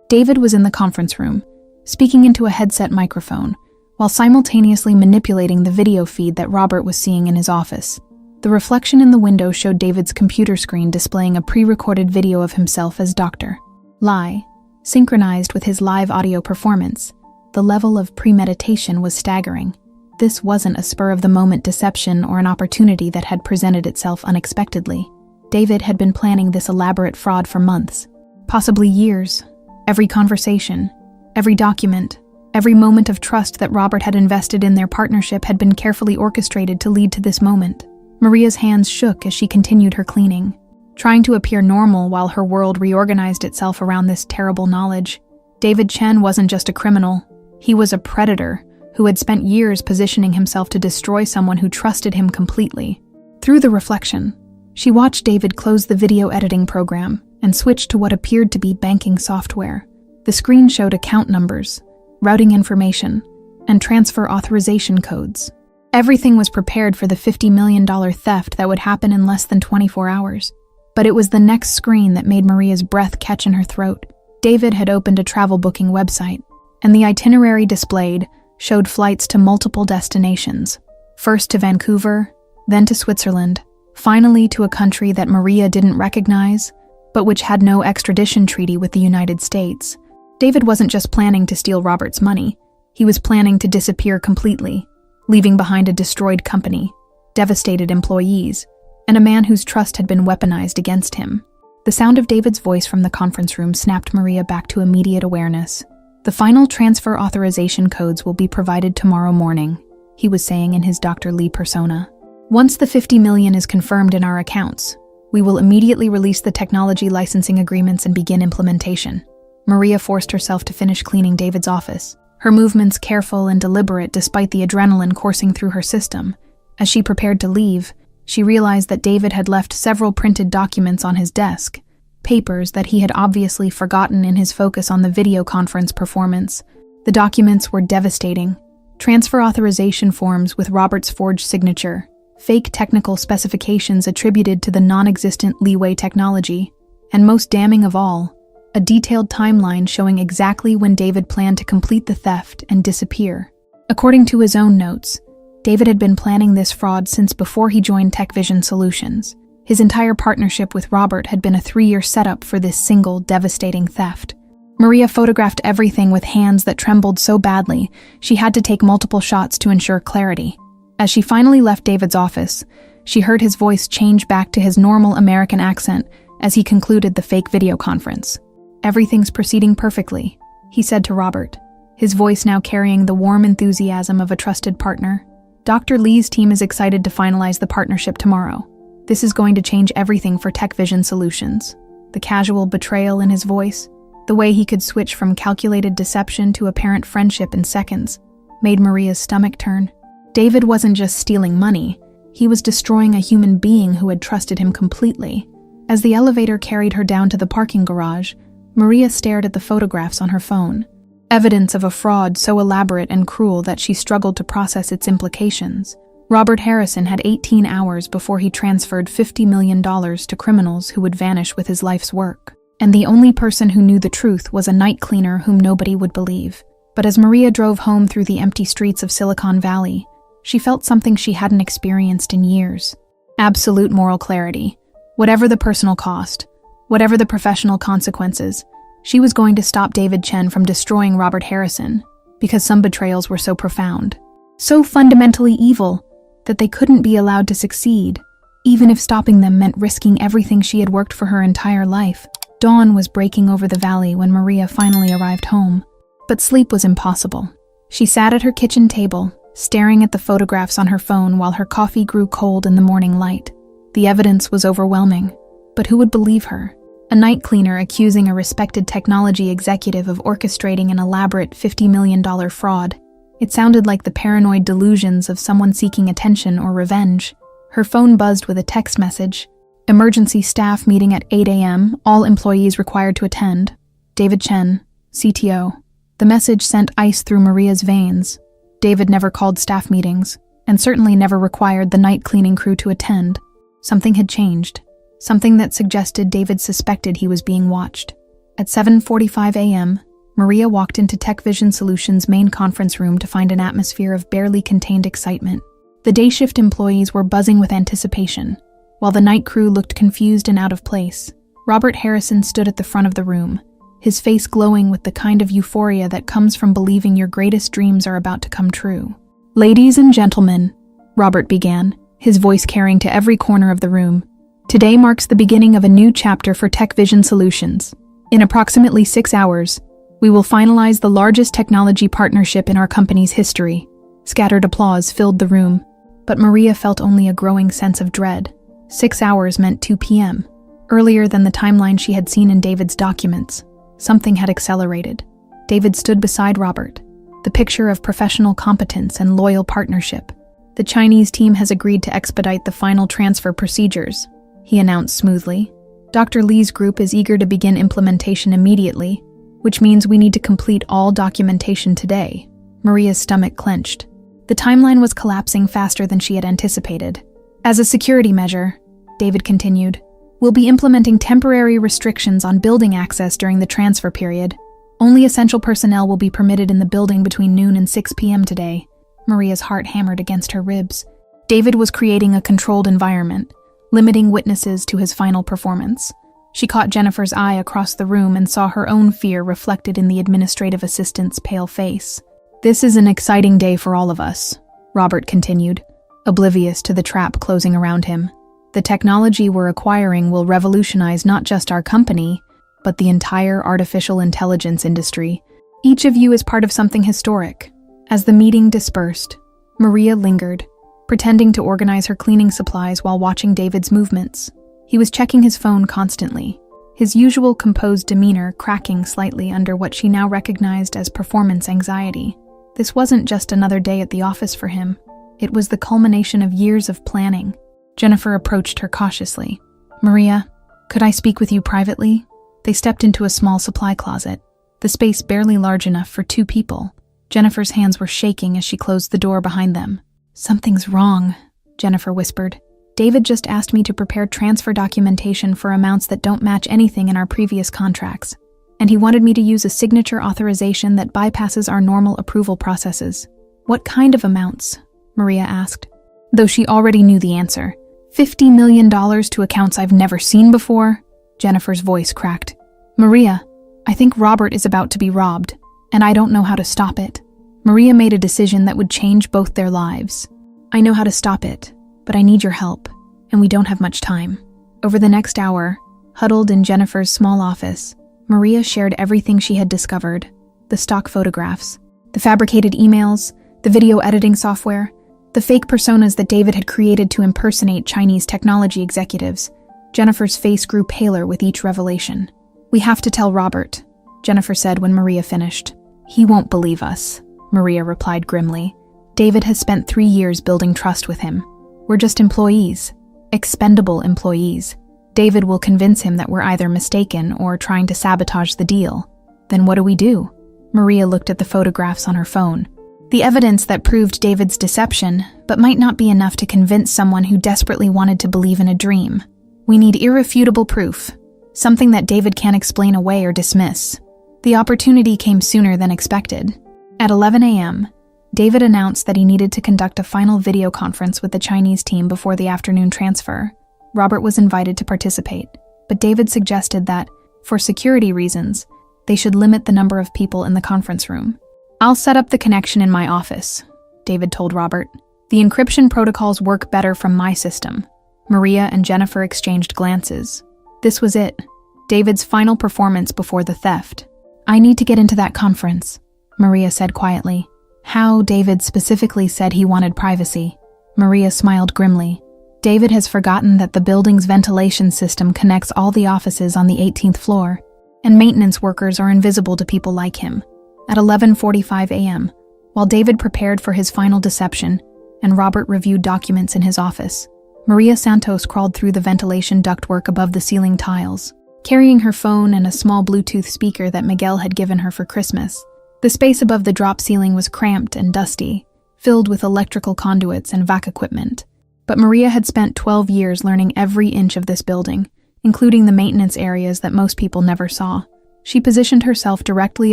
Speaker 1: David was in the conference room, speaking into a headset microphone, while simultaneously manipulating the video feed that Robert was seeing in his office. The reflection in the window showed David's computer screen displaying a pre-recorded video of himself as Dr. Lai, synchronized with his live audio performance. The level of premeditation was staggering. This wasn't a spur-of-the-moment deception or an opportunity that had presented itself unexpectedly. David had been planning this elaborate fraud for months, possibly years. Every conversation, every document, every moment of trust that Robert had invested in their partnership had been carefully orchestrated to lead to this moment. Maria's hands shook as she continued her cleaning, trying to appear normal while her world reorganized itself around this terrible knowledge. David Chen wasn't just a criminal. He was a predator who had spent years positioning himself to destroy someone who trusted him completely. Through the reflection, she watched David close the video editing program and switch to what appeared to be banking software. The screen showed account numbers, routing information, and transfer authorization codes. Everything was prepared for the $50 million theft that would happen in less than 24 hours. But it was the next screen that made Maria's breath catch in her throat. David had opened a travel booking website, and the itinerary displayed showed flights to multiple destinations, first to Vancouver, then to Switzerland, finally to a country that Maria didn't recognize, but which had no extradition treaty with the United States. David wasn't just planning to steal Robert's money, he was planning to disappear completely, leaving behind a destroyed company, devastated employees, and a man whose trust had been weaponized against him. The sound of David's voice from the conference room snapped Maria back to immediate awareness. The final transfer authorization codes will be provided tomorrow morning, he was saying in his Dr. Lee persona. Once the $50 million is confirmed in our accounts, we will immediately release the technology licensing agreements and begin implementation. Maria forced herself to finish cleaning David's office, her movements careful and deliberate despite the adrenaline coursing through her system. As she prepared to leave, she realized that David had left several printed documents on his desk, papers that he had obviously forgotten in his focus on the video conference performance. The documents were devastating. Transfer authorization forms with Robert's forged signature, fake technical specifications attributed to the non-existent Leeway technology, and most damning of all, a detailed timeline showing exactly when David planned to complete the theft and disappear. According to his own notes, David had been planning this fraud since before he joined TechVision Solutions. His entire partnership with Robert had been a 3-year setup for this single, devastating theft. Maria photographed everything with hands that trembled so badly, she had to take multiple shots to ensure clarity. As she finally left David's office, she heard his voice change back to his normal American accent as he concluded the fake video conference. "Everything's proceeding perfectly," he said to Robert, his voice now carrying the warm enthusiasm of a trusted partner. "Dr. Lee's team is excited to finalize the partnership tomorrow. This is going to change everything for TechVision Solutions." The casual betrayal in his voice, the way he could switch from calculated deception to apparent friendship in seconds, made Maria's stomach turn. David wasn't just stealing money, he was destroying a human being who had trusted him completely. As the elevator carried her down to the parking garage, Maria stared at the photographs on her phone, evidence of a fraud so elaborate and cruel that she struggled to process its implications. Robert Harrison had 18 hours before he transferred $50 million to criminals who would vanish with his life's work. And the only person who knew the truth was a night cleaner whom nobody would believe. But as Maria drove home through the empty streets of Silicon Valley, she felt something she hadn't experienced in years. Absolute moral clarity. Whatever the personal cost, whatever the professional consequences, she was going to stop David Chen from destroying Robert Harrison, because some betrayals were so profound, so fundamentally evil, that they couldn't be allowed to succeed, even if stopping them meant risking everything she had worked for her entire life. Dawn was breaking over the valley when Maria finally arrived home, but sleep was impossible. She sat at her kitchen table, staring at the photographs on her phone while her coffee grew cold in the morning light. The evidence was overwhelming, but who would believe her? A night cleaner accusing a respected technology executive of orchestrating an elaborate $50 million fraud. It sounded like the paranoid delusions of someone seeking attention or revenge. Her phone buzzed with a text message. "Emergency staff meeting at 8 a.m., all employees required to attend. David Chen, CTO." The message sent ice through Maria's veins. David never called staff meetings, and certainly never required the night cleaning crew to attend. Something had changed. Something that suggested David suspected he was being watched. At 7:45 a.m., Maria walked into Tech Vision Solutions' main conference room to find an atmosphere of barely contained excitement. The day shift employees were buzzing with anticipation, while the night crew looked confused and out of place. Robert Harrison stood at the front of the room, his face glowing with the kind of euphoria that comes from believing your greatest dreams are about to come true. "Ladies and gentlemen," Robert began, his voice carrying to every corner of the room, "today marks the beginning of a new chapter for Tech Vision Solutions. In approximately 6 hours, we will finalize the largest technology partnership in our company's history." Scattered applause filled the room, but Maria felt only a growing sense of dread. 6 hours meant 2 p.m. Earlier than the timeline she had seen in David's documents, something had accelerated. David stood beside Robert, the picture of professional competence and loyal partnership. "The Chinese team has agreed to expedite the final transfer procedures," he announced smoothly. "Dr. Lee's group is eager to begin implementation immediately, which means we need to complete all documentation today." Maria's stomach clenched. The timeline was collapsing faster than she had anticipated. "As a security measure," David continued, "we'll be implementing temporary restrictions on building access during the transfer period. Only essential personnel will be permitted in the building between noon and 6 p.m. today." Maria's heart hammered against her ribs. David was creating a controlled environment, limiting witnesses to his final performance. She caught Jennifer's eye across the room and saw her own fear reflected in the administrative assistant's pale face. "This is an exciting day for all of us," Robert continued, oblivious to the trap closing around him. "The technology we're acquiring will revolutionize not just our company, but the entire artificial intelligence industry. Each of you is part of something historic." As the meeting dispersed, Maria lingered, pretending to organize her cleaning supplies while watching David's movements. He was checking his phone constantly, his usual composed demeanor cracking slightly under what she now recognized as performance anxiety. This wasn't just another day at the office for him. It was the culmination of years of planning. Jennifer approached her cautiously. "Maria, could I speak with you privately?" They stepped into a small supply closet, the space barely large enough for 2 people. Jennifer's hands were shaking as she closed the door behind them. "Something's wrong," Jennifer whispered. "David just asked me to prepare transfer documentation for amounts that don't match anything in our previous contracts, and he wanted me to use a signature authorization that bypasses our normal approval processes." "What kind of amounts?" Maria asked, though she already knew the answer. $50 million to accounts I've never seen before?" Jennifer's voice cracked. "Maria, I think Robert is about to be robbed, and I don't know how to stop it." Maria made a decision that would change both their lives. "I know how to stop it, but I need your help, and we don't have much time." Over the next hour, huddled in Jennifer's small office, Maria shared everything she had discovered: the stock photographs, the fabricated emails, the video editing software, the fake personas that David had created to impersonate Chinese technology executives. Jennifer's face grew paler with each revelation. "We have to tell Robert," Jennifer said when Maria finished. "He won't believe us," Maria replied grimly. "David has spent 3 years building trust with him. We're just employees, expendable employees. David will convince him that we're either mistaken or trying to sabotage the deal. Then what do we do?" Maria looked at the photographs on her phone. The evidence that proved David's deception, but might not be enough to convince someone who desperately wanted to believe in a dream. "We need irrefutable proof, something that David can't explain away or dismiss." The opportunity came sooner than expected. At 11 a.m., David announced that he needed to conduct a final video conference with the Chinese team before the afternoon transfer. Robert was invited to participate, but David suggested that, for security reasons, they should limit the number of people in the conference room. "I'll set up the connection in my office," David told Robert. "The encryption protocols work better from my system." Maria and Jennifer exchanged glances. This was it, David's final performance before the theft. "I need to get into that conference," Maria said quietly. How David specifically said he wanted privacy. Maria smiled grimly. David has forgotten that the building's ventilation system connects all the offices on the 18th floor, and maintenance workers are invisible to people like him. At 11:45 a.m., while David prepared for his final deception and Robert reviewed documents in his office, Maria Santos crawled through the ventilation ductwork above the ceiling tiles, carrying her phone and a small Bluetooth speaker that Miguel had given her for Christmas. The space above the drop ceiling was cramped and dusty, filled with electrical conduits and vac equipment. But Maria had spent 12 years learning every inch of this building, including the maintenance areas that most people never saw. She positioned herself directly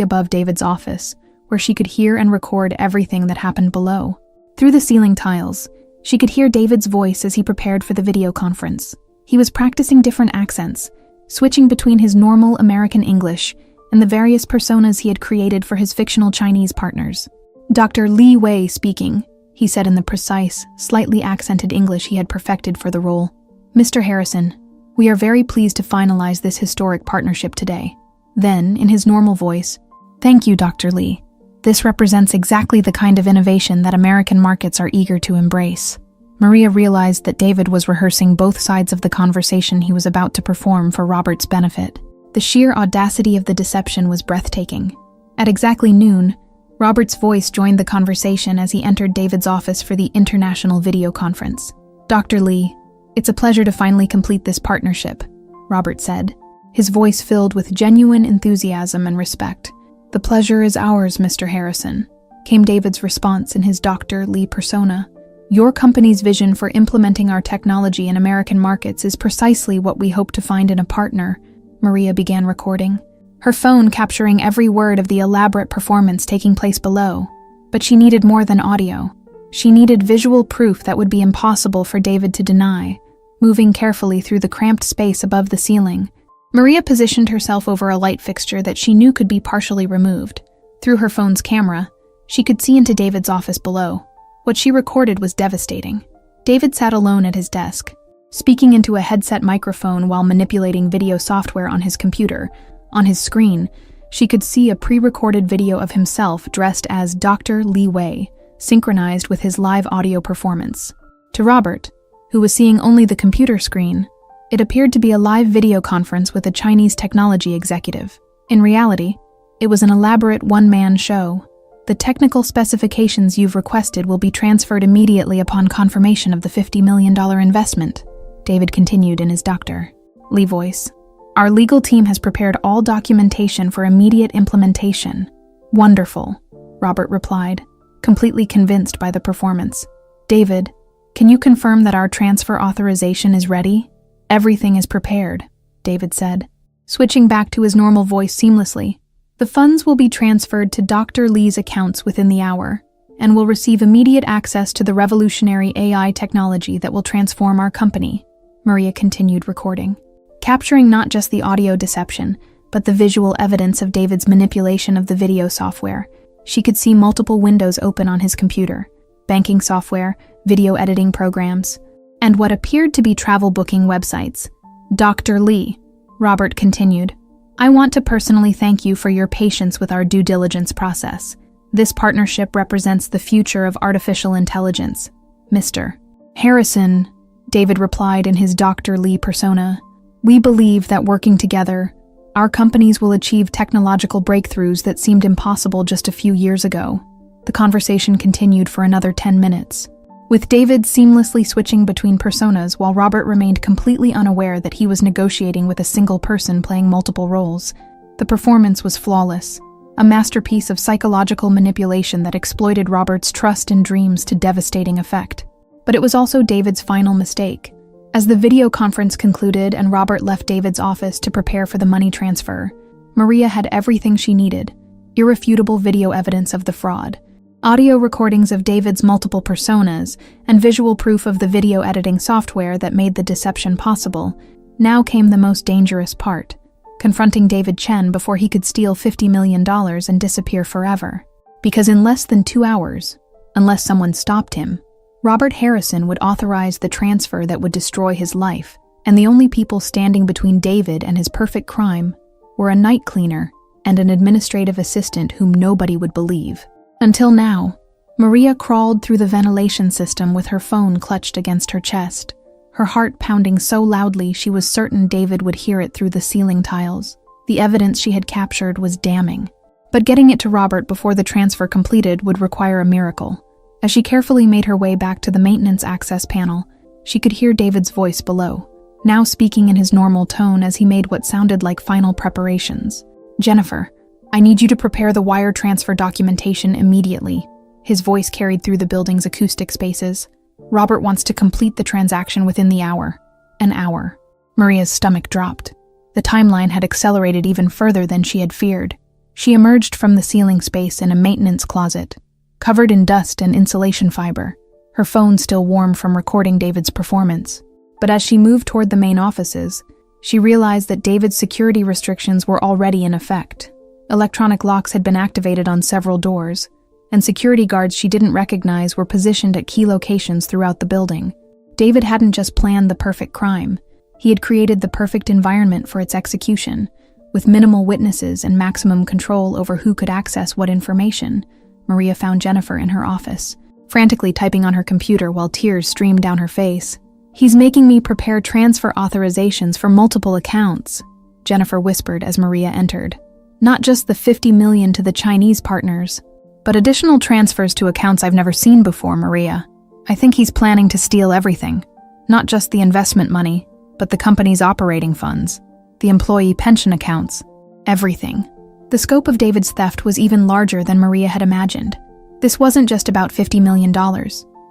Speaker 1: above David's office, where she could hear and record everything that happened below. Through the ceiling tiles, she could hear David's voice as he prepared for the video conference. He was practicing different accents, switching between his normal American English and the various personas he had created for his fictional Chinese partners. "Dr. Li Wei speaking," he said in the precise, slightly accented English he had perfected for the role. "Mr. Harrison, we are very pleased to finalize this historic partnership today." Then, in his normal voice, "Thank you, Dr. Li. This represents exactly the kind of innovation that American markets are eager to embrace." Maria realized that David was rehearsing both sides of the conversation he was about to perform for Robert's benefit. The sheer audacity of the deception was breathtaking. At exactly noon, Robert's voice joined the conversation as he entered David's office for the international video conference. "Dr. Li, it's a pleasure to finally complete this partnership," Robert said, his voice filled with genuine enthusiasm and respect. "The pleasure is ours, Mr. Harrison," came David's response in his Dr. Li persona. "Your company's vision for implementing our technology in American markets is precisely what we hope to find in a partner," Maria began recording, her phone capturing every word of the elaborate performance taking place below. But she needed more than audio. She needed visual proof that would be impossible for David to deny. Moving carefully through the cramped space above the ceiling, Maria positioned herself over a light fixture that she knew could be partially removed. Through her phone's camera, she could see into David's office below. What she recorded was devastating. David sat alone at his desk, speaking into a headset microphone while manipulating video software on his computer. On his screen, she could see a pre-recorded video of himself dressed as Dr. Li Wei, synchronized with his live audio performance. To Robert, who was seeing only the computer screen, it appeared to be a live video conference with a Chinese technology executive. In reality, it was an elaborate one-man show. "The technical specifications you've requested will be transferred immediately upon confirmation of the $50 million investment," David continued in his Dr. Li voice. "Our legal team has prepared all documentation for immediate implementation." "Wonderful," Robert replied, completely convinced by the performance. "David, can you confirm that our transfer authorization is ready?" "Everything is prepared," David said, switching back to his normal voice seamlessly. "The funds will be transferred to Dr. Li's accounts within the hour, and will receive immediate access to the revolutionary AI technology that will transform our company," Maria continued recording, capturing not just the audio deception, but the visual evidence of David's manipulation of the video software. She could see multiple windows open on his computer: banking software, video editing programs, and what appeared to be travel booking websites. "Dr. Li," Robert continued, "I want to personally thank you for your patience with our due diligence process. This partnership represents the future of artificial intelligence." "Mr. Harrison," David replied in his Dr. Li persona, "we believe that working together, our companies will achieve technological breakthroughs that seemed impossible just a few years ago." The conversation continued for another 10 minutes, with David seamlessly switching between personas while Robert remained completely unaware that he was negotiating with a single person playing multiple roles. The performance was flawless, a masterpiece of psychological manipulation that exploited Robert's trust and dreams to devastating effect. But it was also David's final mistake. As the video conference concluded and Robert left David's office to prepare for the money transfer, Maria had everything she needed: irrefutable video evidence of the fraud, audio recordings of David's multiple personas, and visual proof of the video editing software that made the deception possible. Now came the most dangerous part: confronting David Chen before he could steal $50 million and disappear forever. Because in less than 2 hours, unless someone stopped him, Robert Harrison would authorize the transfer that would destroy his life, and the only people standing between David and his perfect crime were a night cleaner and an administrative assistant whom nobody would believe. Until now, Maria crawled through the ventilation system with her phone clutched against her chest, her heart pounding so loudly she was certain David would hear it through the ceiling tiles. The evidence she had captured was damning, but getting it to Robert before the transfer completed would require a miracle. As she carefully made her way back to the maintenance access panel, she could hear David's voice below, now speaking in his normal tone as he made what sounded like final preparations. "Jennifer, I need you to prepare the wire transfer documentation immediately." His voice carried through the building's acoustic spaces. "Robert wants to complete the transaction within the hour." An hour. Maria's stomach dropped. The timeline had accelerated even further than she had feared. She emerged from the ceiling space in a maintenance closet, covered in dust and insulation fiber, her phone still warm from recording David's performance. But as she moved toward the main offices, she realized that David's security restrictions were already in effect. Electronic locks had been activated on several doors, and security guards she didn't recognize were positioned at key locations throughout the building. David hadn't just planned the perfect crime. He had created the perfect environment for its execution, with minimal witnesses and maximum control over who could access what information. Maria found Jennifer in her office, frantically typing on her computer while tears streamed down her face. "He's making me prepare transfer authorizations for multiple accounts," Jennifer whispered as Maria entered. "Not just the $50 million to the Chinese partners, but additional transfers to accounts I've never seen before, Maria. I think he's planning to steal everything. Not just the investment money, but the company's operating funds, the employee pension accounts, everything." The scope of David's theft was even larger than Maria had imagined. This wasn't just about $50 million.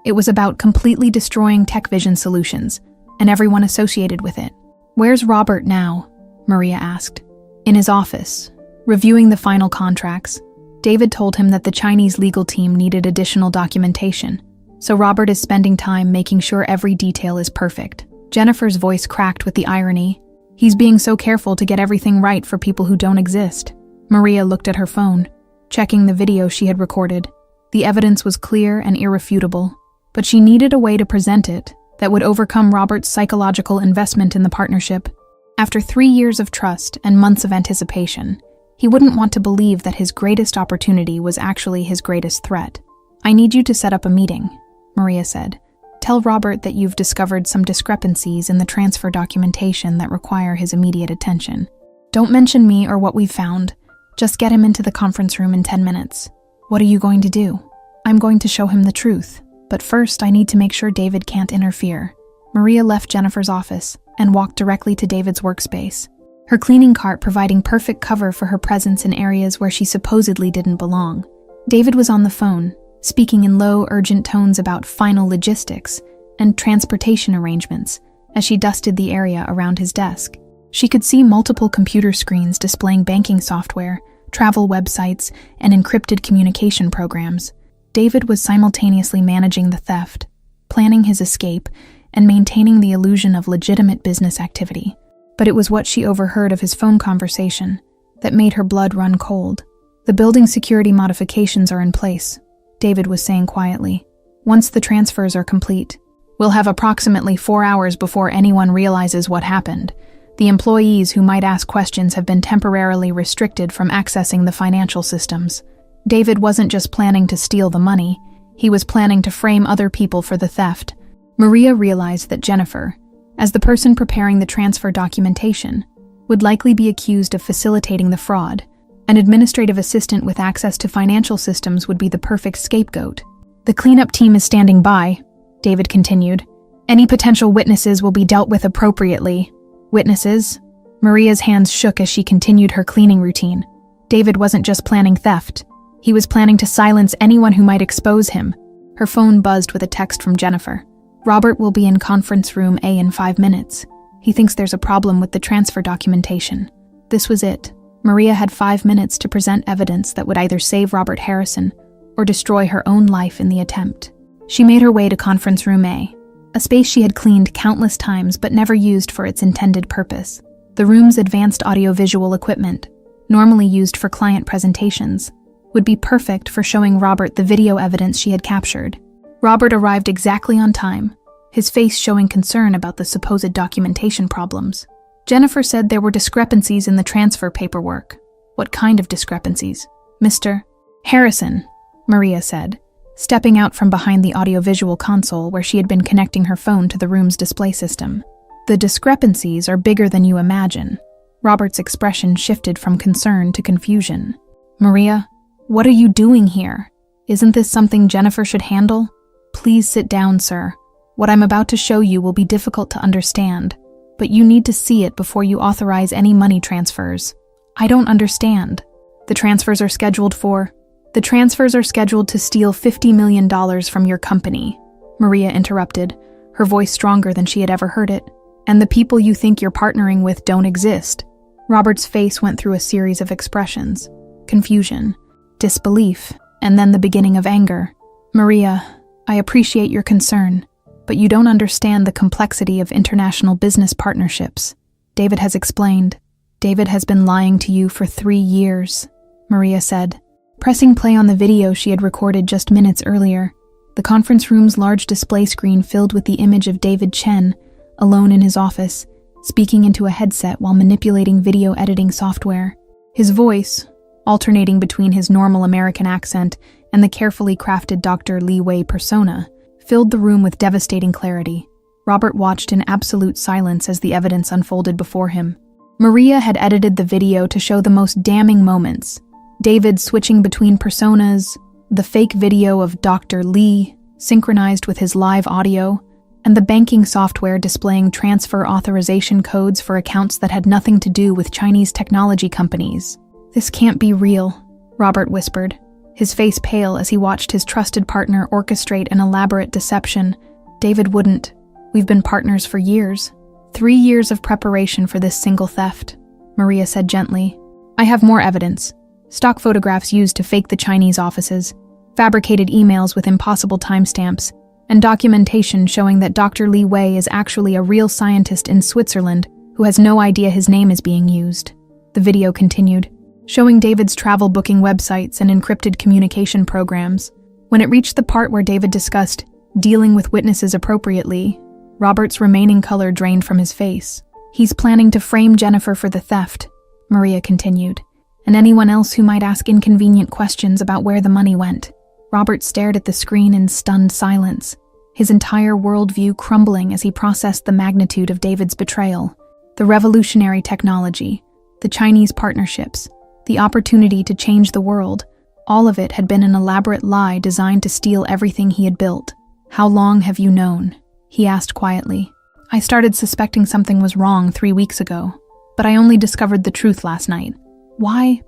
Speaker 1: It was about completely destroying Tech Vision Solutions and everyone associated with it. "Where's Robert now?" Maria asked. "In his office, reviewing the final contracts." David told him that the Chinese legal team needed additional documentation, so Robert is spending time making sure every detail is perfect. Jennifer's voice cracked with the irony. "He's being so careful to get everything right for people who don't exist." Maria looked at her phone, checking the video she had recorded. The evidence was clear and irrefutable, but she needed a way to present it that would overcome Robert's psychological investment in the partnership. After 3 years of trust and months of anticipation, he wouldn't want to believe that his greatest opportunity was actually his greatest threat. "I need you to set up a meeting," Maria said. "Tell Robert that you've discovered some discrepancies in the transfer documentation that require his immediate attention. Don't mention me or what we've found. Just get him into the conference room in 10 minutes. What are you going to do?" "I'm going to show him the truth. But first, I need to make sure David can't interfere." Maria left Jennifer's office and walked directly to David's workspace, her cleaning cart providing perfect cover for her presence in areas where she supposedly didn't belong. David was on the phone, speaking in low, urgent tones about final logistics and transportation arrangements as she dusted the area around his desk. She could see multiple computer screens displaying banking software, travel websites, and encrypted communication programs. David was simultaneously managing the theft, planning his escape, and maintaining the illusion of legitimate business activity. But it was what she overheard of his phone conversation that made her blood run cold. "The building security modifications are in place," David was saying quietly. "Once the transfers are complete, we'll have approximately 4 hours before anyone realizes what happened. The employees who might ask questions have been temporarily restricted from accessing the financial systems." David wasn't just planning to steal the money, he was planning to frame other people for the theft. Maria realized that Jennifer, as the person preparing the transfer documentation, would likely be accused of facilitating the fraud. An administrative assistant with access to financial systems would be the perfect scapegoat. "The cleanup team is standing by," David continued. "Any potential witnesses will be dealt with appropriately." "Witnesses?" Maria's hands shook as she continued her cleaning routine. David wasn't just planning theft. He was planning to silence anyone who might expose him. Her phone buzzed with a text from Jennifer. "Robert will be in conference room A in 5 minutes. He thinks there's a problem with the transfer documentation." This was it. Maria had 5 minutes to present evidence that would either save Robert Harrison or destroy her own life in the attempt. She made her way to conference room A, a space she had cleaned countless times but never used for its intended purpose. The room's advanced audiovisual equipment, normally used for client presentations, would be perfect for showing Robert the video evidence she had captured. Robert arrived exactly on time, his face showing concern about the supposed documentation problems. Jennifer said there were discrepancies in the transfer paperwork. "What kind of discrepancies?" "Mr. Harrison," Maria said, stepping out from behind the audiovisual console where she had been connecting her phone to the room's display system. "The discrepancies are bigger than you imagine." Robert's expression shifted from concern to confusion. "Maria, what are you doing here? Isn't this something Jennifer should handle?" "Please sit down, sir. What I'm about to show you will be difficult to understand, but you need to see it before you authorize any money transfers." "I don't understand." "The transfers are scheduled for..." The transfers are scheduled to steal $50 million from your company, Maria interrupted, her voice stronger than she had ever heard it. And the people you think you're partnering with don't exist. Robert's face went through a series of expressions: confusion, disbelief, and then the beginning of anger. Maria, I appreciate your concern, but you don't understand the complexity of international business partnerships. David has explained. David has been lying to you for 3 years, Maria said, pressing play on the video she had recorded just minutes earlier. The conference room's large display screen filled with the image of David Chen, alone in his office, speaking into a headset while manipulating video editing software. His voice, alternating between his normal American accent and the carefully crafted Dr. Li Wei persona, filled the room with devastating clarity. Robert watched in absolute silence as the evidence unfolded before him. Maria had edited the video to show the most damning moments: David switching between personas, the fake video of Dr. Li synchronized with his live audio, and the banking software displaying transfer authorization codes for accounts that had nothing to do with Chinese technology companies. This can't be real, Robert whispered, his face pale as he watched his trusted partner orchestrate an elaborate deception. David wouldn't. We've been partners for years. 3 years of preparation for this single theft, Maria said gently. I have more evidence. Stock photographs used to fake the Chinese offices, fabricated emails with impossible timestamps, and documentation showing that Dr. Li Wei is actually a real scientist in Switzerland who has no idea his name is being used. The video continued, showing David's travel booking websites and encrypted communication programs. When it reached the part where David discussed dealing with witnesses appropriately, Robert's remaining color drained from his face. He's planning to frame Jennifer for the theft, Maria continued, and anyone else who might ask inconvenient questions about where the money went. Robert stared at the screen in stunned silence, his entire worldview crumbling as he processed the magnitude of David's betrayal. The revolutionary technology, the Chinese partnerships, the opportunity to change the world, all of it had been an elaborate lie designed to steal everything he had built. How long have you known? He asked quietly. I started suspecting something was wrong 3 weeks ago, but I only discovered the truth last night. Why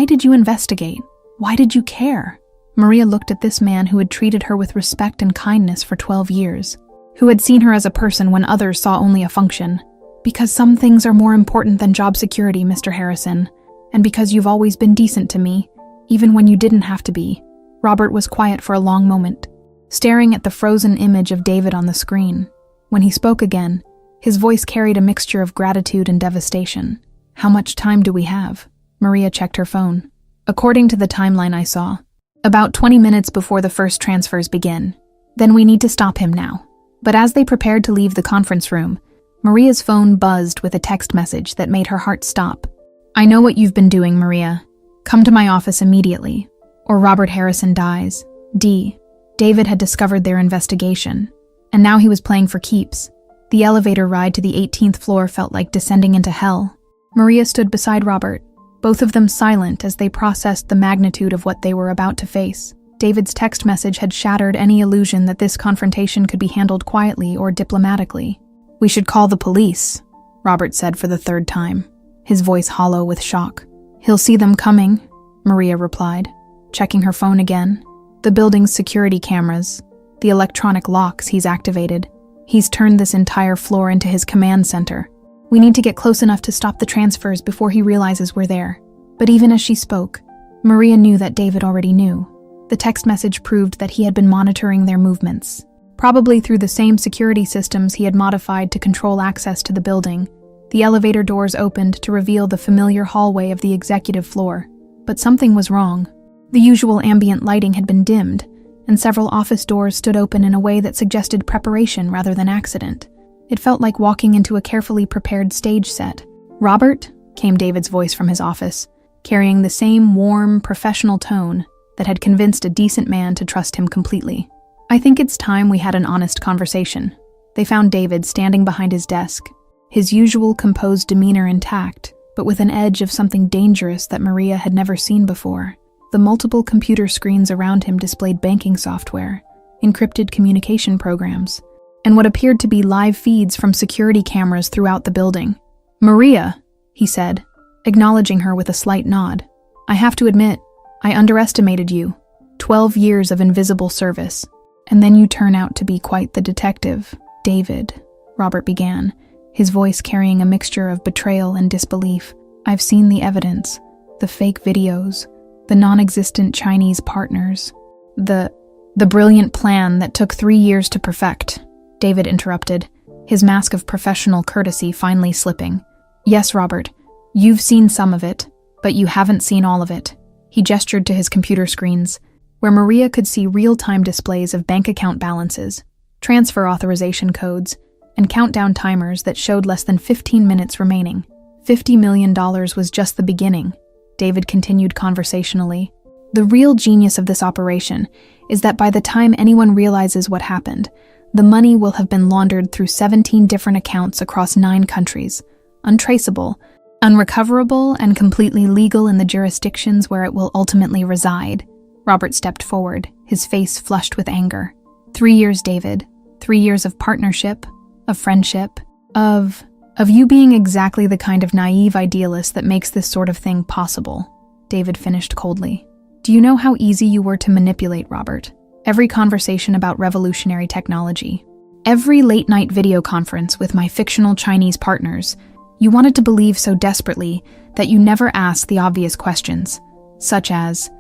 Speaker 1: did you investigate? Why did you care? Maria looked at this man who had treated her with respect and kindness for 12 years, who had seen her as a person when others saw only a function. Because some things are more important than job security, Mr. Harrison, and because you've always been decent to me, even when you didn't have to be. Robert was quiet for a long moment, staring at the frozen image of David on the screen. When he spoke again, his voice carried a mixture of gratitude and devastation. How much time do we have? Maria checked her phone. According to the timeline I saw, about 20 minutes before the first transfers begin. Then we need to stop him now. But as they prepared to leave the conference room, Maria's phone buzzed with a text message that made her heart stop. I know what you've been doing, Maria. Come to my office immediately, or Robert Harrison dies. D. David had discovered their investigation, and now he was playing for keeps. The elevator ride to the 18th floor felt like descending into hell. Maria stood beside Robert, both of them silent as they processed the magnitude of what they were about to face. David's text message had shattered any illusion that this confrontation could be handled quietly or diplomatically. We should call the police, Robert said for the 3rd time, his voice hollow with shock. He'll see them coming, Maria replied, checking her phone again. The building's security cameras, the electronic locks he's activated. He's turned this entire floor into his command center. We need to get close enough to stop the transfers before he realizes we're there. But even as she spoke, Maria knew that David already knew. The text message proved that he had been monitoring their movements, probably through the same security systems he had modified to control access to the building. The elevator doors opened to reveal the familiar hallway of the executive floor. But something was wrong. The usual ambient lighting had been dimmed, and several office doors stood open in a way that suggested preparation rather than accident. It felt like walking into a carefully prepared stage set. Robert, came David's voice from his office, carrying the same warm, professional tone that had convinced a decent man to trust him completely. I think it's time we had an honest conversation. They found David standing behind his desk, his usual composed demeanor intact, but with an edge of something dangerous that Maria had never seen before. The multiple computer screens around him displayed banking software, encrypted communication programs, and what appeared to be live feeds from security cameras throughout the building. Maria, he said, acknowledging her with a slight nod. I have to admit, I underestimated you. 12 years of invisible service. And then you turn out to be quite the detective. David, Robert began, his voice carrying a mixture of betrayal and disbelief. I've seen the evidence, the fake videos, the non-existent Chinese partners, the brilliant plan that took 3 years to perfect, David interrupted, his mask of professional courtesy finally slipping. Yes, Robert, you've seen some of it, but you haven't seen all of it. He gestured to his computer screens, where Maria could see real-time displays of bank account balances, transfer authorization codes, and countdown timers that showed less than 15 minutes remaining. $50 million was just the beginning, David continued conversationally. The real genius of this operation is that by the time anyone realizes what happened, the money will have been laundered through 17 different accounts across 9 countries, untraceable, unrecoverable, and completely legal in the jurisdictions where it will ultimately reside. Robert stepped forward, his face flushed with anger. 3 years, David. 3 years of partnership, of friendship, of you being exactly the kind of naive idealist that makes this sort of thing possible, David finished coldly. Do you know how easy you were to manipulate, Robert? Every conversation about revolutionary technology, every late-night video conference with my fictional Chinese partners, you wanted to believe so desperately that you never asked the obvious questions, such as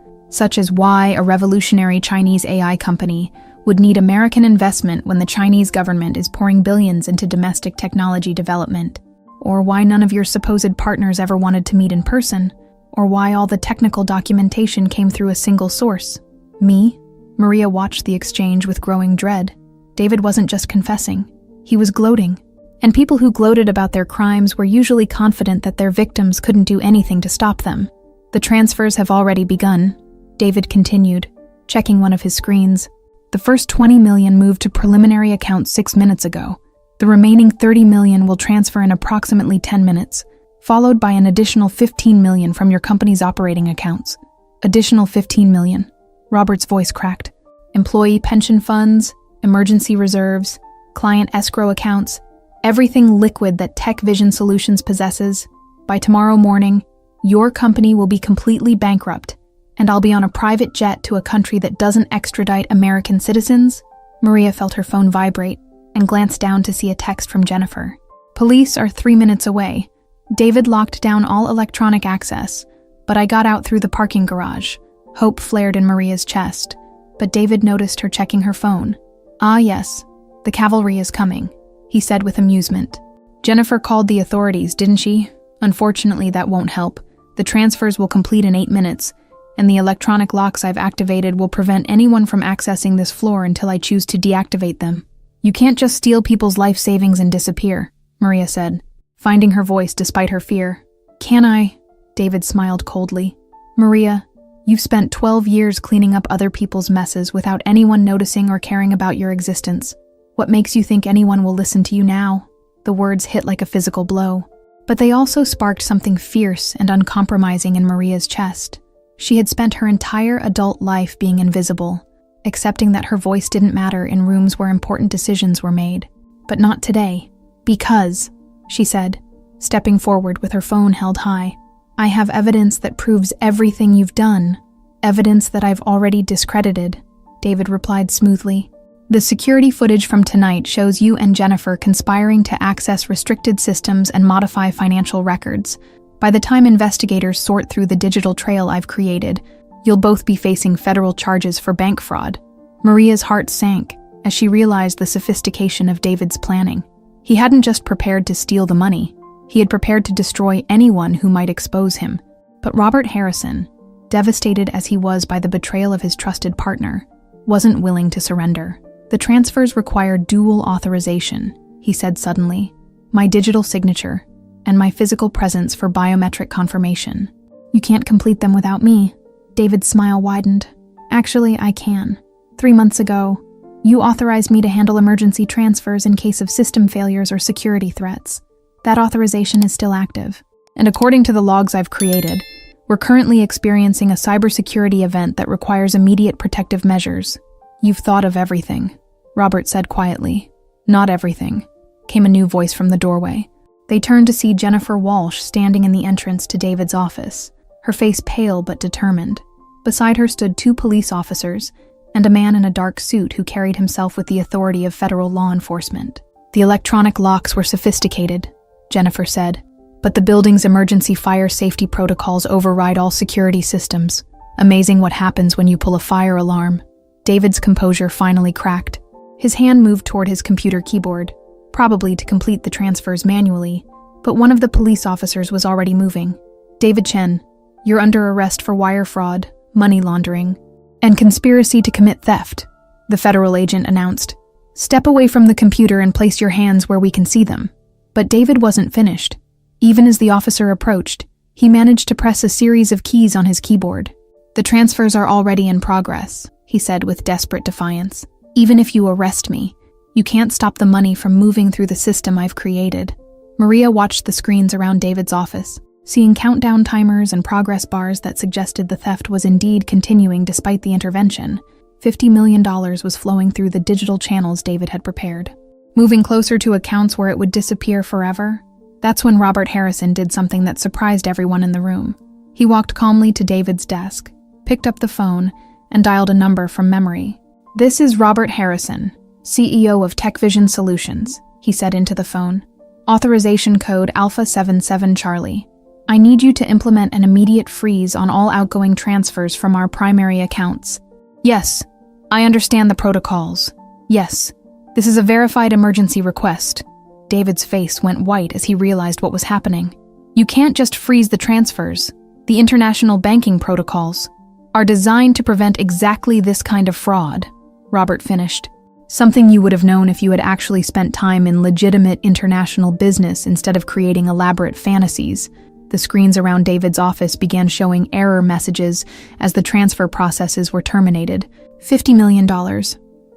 Speaker 1: why a revolutionary Chinese AI company would need American investment when the Chinese government is pouring billions into domestic technology development, or why none of your supposed partners ever wanted to meet in person, or why all the technical documentation came through a single source. Me? Maria watched the exchange with growing dread. David wasn't just confessing, he was gloating. And people who gloated about their crimes were usually confident that their victims couldn't do anything to stop them. The transfers have already begun, David continued, checking one of his screens. The first 20 million moved to preliminary accounts 6 minutes ago. The remaining 30 million will transfer in approximately 10 minutes, followed by an additional 15 million from your company's operating accounts. Additional 15 million. Robert's voice cracked. Employee pension funds, emergency reserves, client escrow accounts, everything liquid that Tech Vision Solutions possesses. By tomorrow morning, your company will be completely bankrupt, and I'll be on a private jet to a country that doesn't extradite American citizens. Maria felt her phone vibrate and glanced down to see a text from Jennifer. Police are 3 minutes away. David locked down all electronic access, but I got out through the parking garage. Hope flared in Maria's chest, but David noticed her checking her phone. Ah yes, the cavalry is coming, he said with amusement. Jennifer called the authorities, didn't she? Unfortunately, that won't help. The transfers will complete in 8 minutes, and the electronic locks I've activated will prevent anyone from accessing this floor until I choose to deactivate them. You can't just steal people's life savings and disappear, Maria said, finding her voice despite her fear. Can I? David smiled coldly. Maria, you've spent 12 years cleaning up other people's messes without anyone noticing or caring about your existence. What makes you think anyone will listen to you now? The words hit like a physical blow, but they also sparked something fierce and uncompromising in Maria's chest. She had spent her entire adult life being invisible, accepting that her voice didn't matter in rooms where important decisions were made. But not today. Because, she said, stepping forward with her phone held high, I have evidence that proves everything you've done. Evidence that I've already discredited, David replied smoothly. The security footage from tonight shows you and Jennifer conspiring to access restricted systems and modify financial records. By the time investigators sort through the digital trail I've created, you'll both be facing federal charges for bank fraud. Maria's heart sank as she realized the sophistication of David's planning. He hadn't just prepared to steal the money, he had prepared to destroy anyone who might expose him. But Robert Harrison, devastated as he was by the betrayal of his trusted partner, wasn't willing to surrender. The transfers require dual authorization, he said suddenly. My digital signature and my physical presence for biometric confirmation. You can't complete them without me. David's smile widened. Actually, I can. 3 months ago, you authorized me to handle emergency transfers in case of system failures or security threats. That authorization is still active. And according to the logs I've created, we're currently experiencing a cybersecurity event that requires immediate protective measures. You've thought of everything, Robert said quietly. Not everything, came a new voice from the doorway. They turned to see Jennifer Walsh standing in the entrance to David's office, her face pale but determined. Beside her stood 2 police officers and a man in a dark suit who carried himself with the authority of federal law enforcement. The electronic locks were sophisticated, Jennifer said, but the building's emergency fire safety protocols override all security systems. Amazing what happens when you pull a fire alarm. David's composure finally cracked. His hand moved toward his computer keyboard, probably to complete the transfers manually, but one of the police officers was already moving. David Chen, you're under arrest for wire fraud, money laundering, and conspiracy to commit theft, the federal agent announced. Step away from the computer and place your hands where we can see them. But David wasn't finished. Even as the officer approached, he managed to press a series of keys on his keyboard. The transfers are already in progress, he said with desperate defiance. Even if you arrest me, you can't stop the money from moving through the system I've created. Maria watched the screens around David's office, seeing countdown timers and progress bars that suggested the theft was indeed continuing despite the intervention. $50 million was flowing through the digital channels David had prepared. Moving closer to accounts where it would disappear forever, that's when Robert Harrison did something that surprised everyone in the room. He walked calmly to David's desk, picked up the phone, and dialed a number from memory. This is Robert Harrison, CEO of TechVision Solutions, he said into the phone. Authorization code Alpha 77 Charlie. I need you to implement an immediate freeze on all outgoing transfers from our primary accounts. Yes, I understand the protocols. Yes, this is a verified emergency request. David's face went white as he realized what was happening. You can't just freeze the transfers. The international banking protocols are designed to prevent exactly this kind of fraud, Robert finished. Something you would have known if you had actually spent time in legitimate international business instead of creating elaborate fantasies. The screens around David's office began showing error messages as the transfer processes were terminated. $50 million,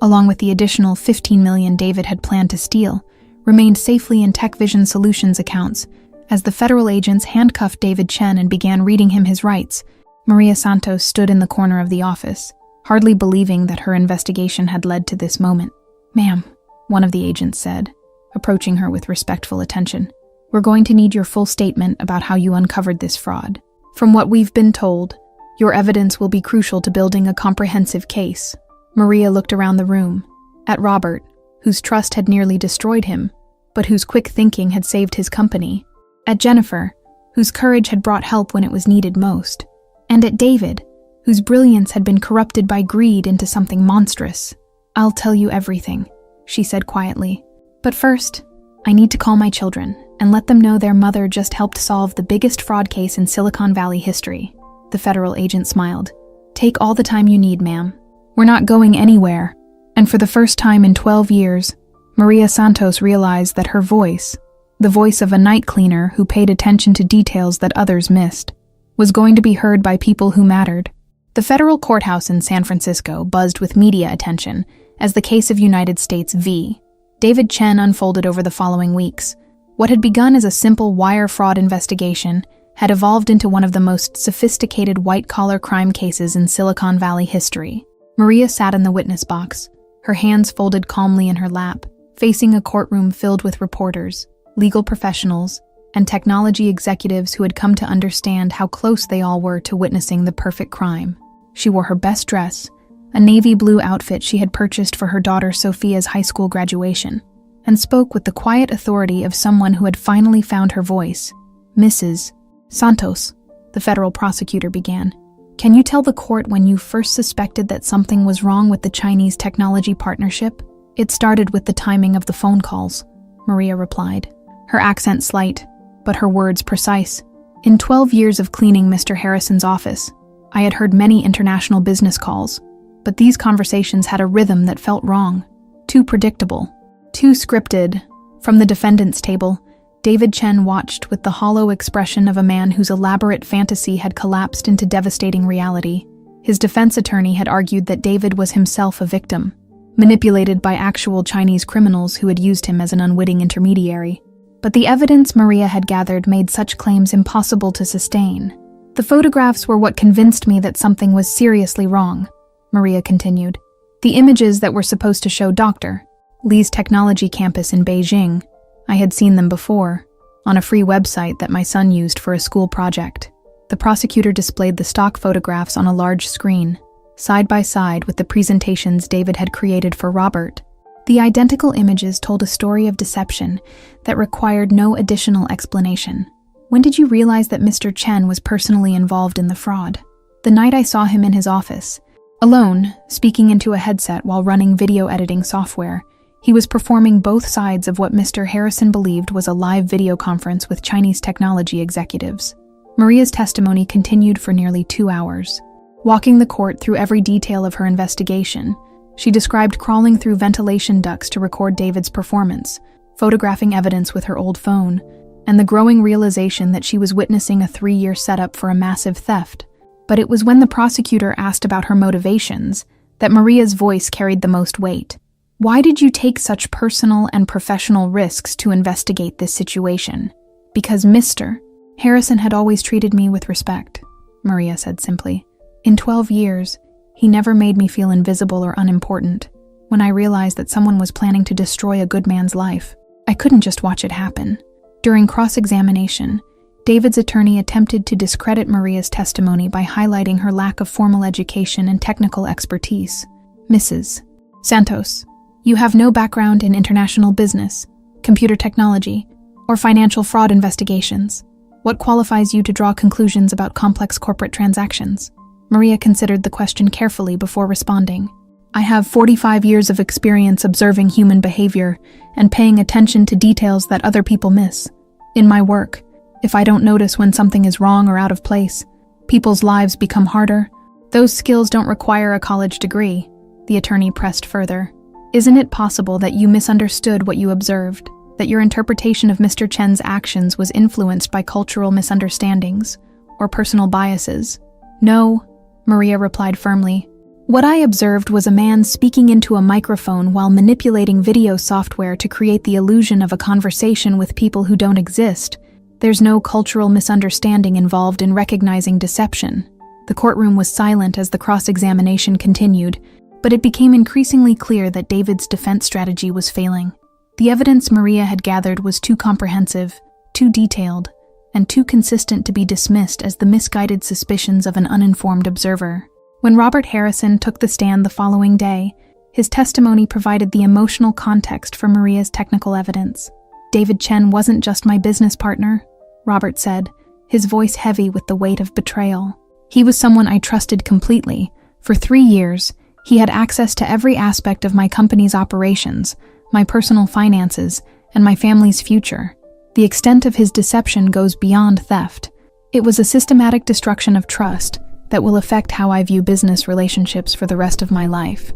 Speaker 1: along with the additional $15 million David had planned to steal, remained safely in TechVision Solutions accounts as the federal agents handcuffed David Chen and began reading him his rights. Maria Santos stood in the corner of the office, hardly believing that her investigation had led to this moment. Ma'am, one of the agents said, approaching her with respectful attention, we're going to need your full statement about how you uncovered this fraud. From what we've been told, your evidence will be crucial to building a comprehensive case. Maria looked around the room, at Robert, whose trust had nearly destroyed him, but whose quick thinking had saved his company, at Jennifer, whose courage had brought help when it was needed most, and at David, whose brilliance had been corrupted by greed into something monstrous. I'll tell you everything, she said quietly. But first, I need to call my children and let them know their mother just helped solve the biggest fraud case in Silicon Valley history. The federal agent smiled. Take all the time you need, ma'am. We're not going anywhere. And for the first time in 12 years, Maria Santos realized that her voice, the voice of a night cleaner who paid attention to details that others missed, was going to be heard by people who mattered. The federal courthouse in San Francisco buzzed with media attention as the case of United States v. David Chen unfolded over the following weeks. What had begun as a simple wire fraud investigation had evolved into one of the most sophisticated white-collar crime cases in Silicon Valley history. Maria sat in the witness box, her hands folded calmly in her lap, facing a courtroom filled with reporters, legal professionals, and technology executives who had come to understand how close they all were to witnessing the perfect crime. She wore her best dress, a navy blue outfit she had purchased for her daughter Sophia's high school graduation, and spoke with the quiet authority of someone who had finally found her voice. Mrs. Santos, the federal prosecutor began. Can you tell the court when you first suspected that something was wrong with the Chinese technology partnership? It started with the timing of the phone calls, Maria replied, her accent slight, but her words precise. In 12 years of cleaning Mr. Harrison's office, I had heard many international business calls, but these conversations had a rhythm that felt wrong, too predictable, too scripted. From the defendant's table, David Chen watched with the hollow expression of a man whose elaborate fantasy had collapsed into devastating reality. His defense attorney had argued that David was himself a victim, manipulated by actual Chinese criminals who had used him as an unwitting intermediary. But the evidence Maria had gathered made such claims impossible to sustain. The photographs were what convinced me that something was seriously wrong, Maria continued. The images that were supposed to show Dr. Li's technology campus in Beijing, I had seen them before, on a free website that my son used for a school project. The prosecutor displayed the stock photographs on a large screen, side by side with the presentations David had created for Robert. The identical images told a story of deception that required no additional explanation. When did you realize that Mr. Chen was personally involved in the fraud? The night I saw him in his office, alone, speaking into a headset while running video editing software. He was performing both sides of what Mr. Harrison believed was a live video conference with Chinese technology executives. Maria's testimony continued for nearly 2 hours. Walking the court through every detail of her investigation, she described crawling through ventilation ducts to record David's performance, photographing evidence with her old phone, and the growing realization that she was witnessing a 3-year setup for a massive theft. But it was when the prosecutor asked about her motivations that Maria's voice carried the most weight. Why did you take such personal and professional risks to investigate this situation? Because Mr. Harrison had always treated me with respect, Maria said simply. In 12 years, he never made me feel invisible or unimportant. When I realized that someone was planning to destroy a good man's life, I couldn't just watch it happen. During cross-examination, David's attorney attempted to discredit Maria's testimony by highlighting her lack of formal education and technical expertise. Mrs. Santos, you have no background in international business, computer technology, or financial fraud investigations. What qualifies you to draw conclusions about complex corporate transactions? Maria considered the question carefully before responding. I have 45 years of experience observing human behavior and paying attention to details that other people miss. In my work, if I don't notice when something is wrong or out of place, people's lives become harder. Those skills don't require a college degree, the attorney pressed further. Isn't it possible that you misunderstood what you observed, that your interpretation of Mr. Chen's actions was influenced by cultural misunderstandings or personal biases? No, Maria replied firmly. What I observed was a man speaking into a microphone while manipulating video software to create the illusion of a conversation with people who don't exist. There's no cultural misunderstanding involved in recognizing deception. The courtroom was silent as the cross-examination continued, but it became increasingly clear that David's defense strategy was failing. The evidence Maria had gathered was too comprehensive, too detailed, and too consistent to be dismissed as the misguided suspicions of an uninformed observer. When Robert Harrison took the stand the following day, his testimony provided the emotional context for Maria's technical evidence. David Chen wasn't just my business partner, Robert said, his voice heavy with the weight of betrayal. He was someone I trusted completely. For 3 years, he had access to every aspect of my company's operations, my personal finances, and my family's future. The extent of his deception goes beyond theft. It was a systematic destruction of trust that will affect how I view business relationships for the rest of my life.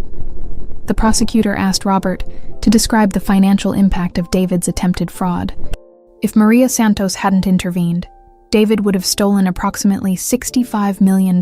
Speaker 1: The prosecutor asked Robert to describe the financial impact of David's attempted fraud. If Maria Santos hadn't intervened, David would have stolen approximately $65 million.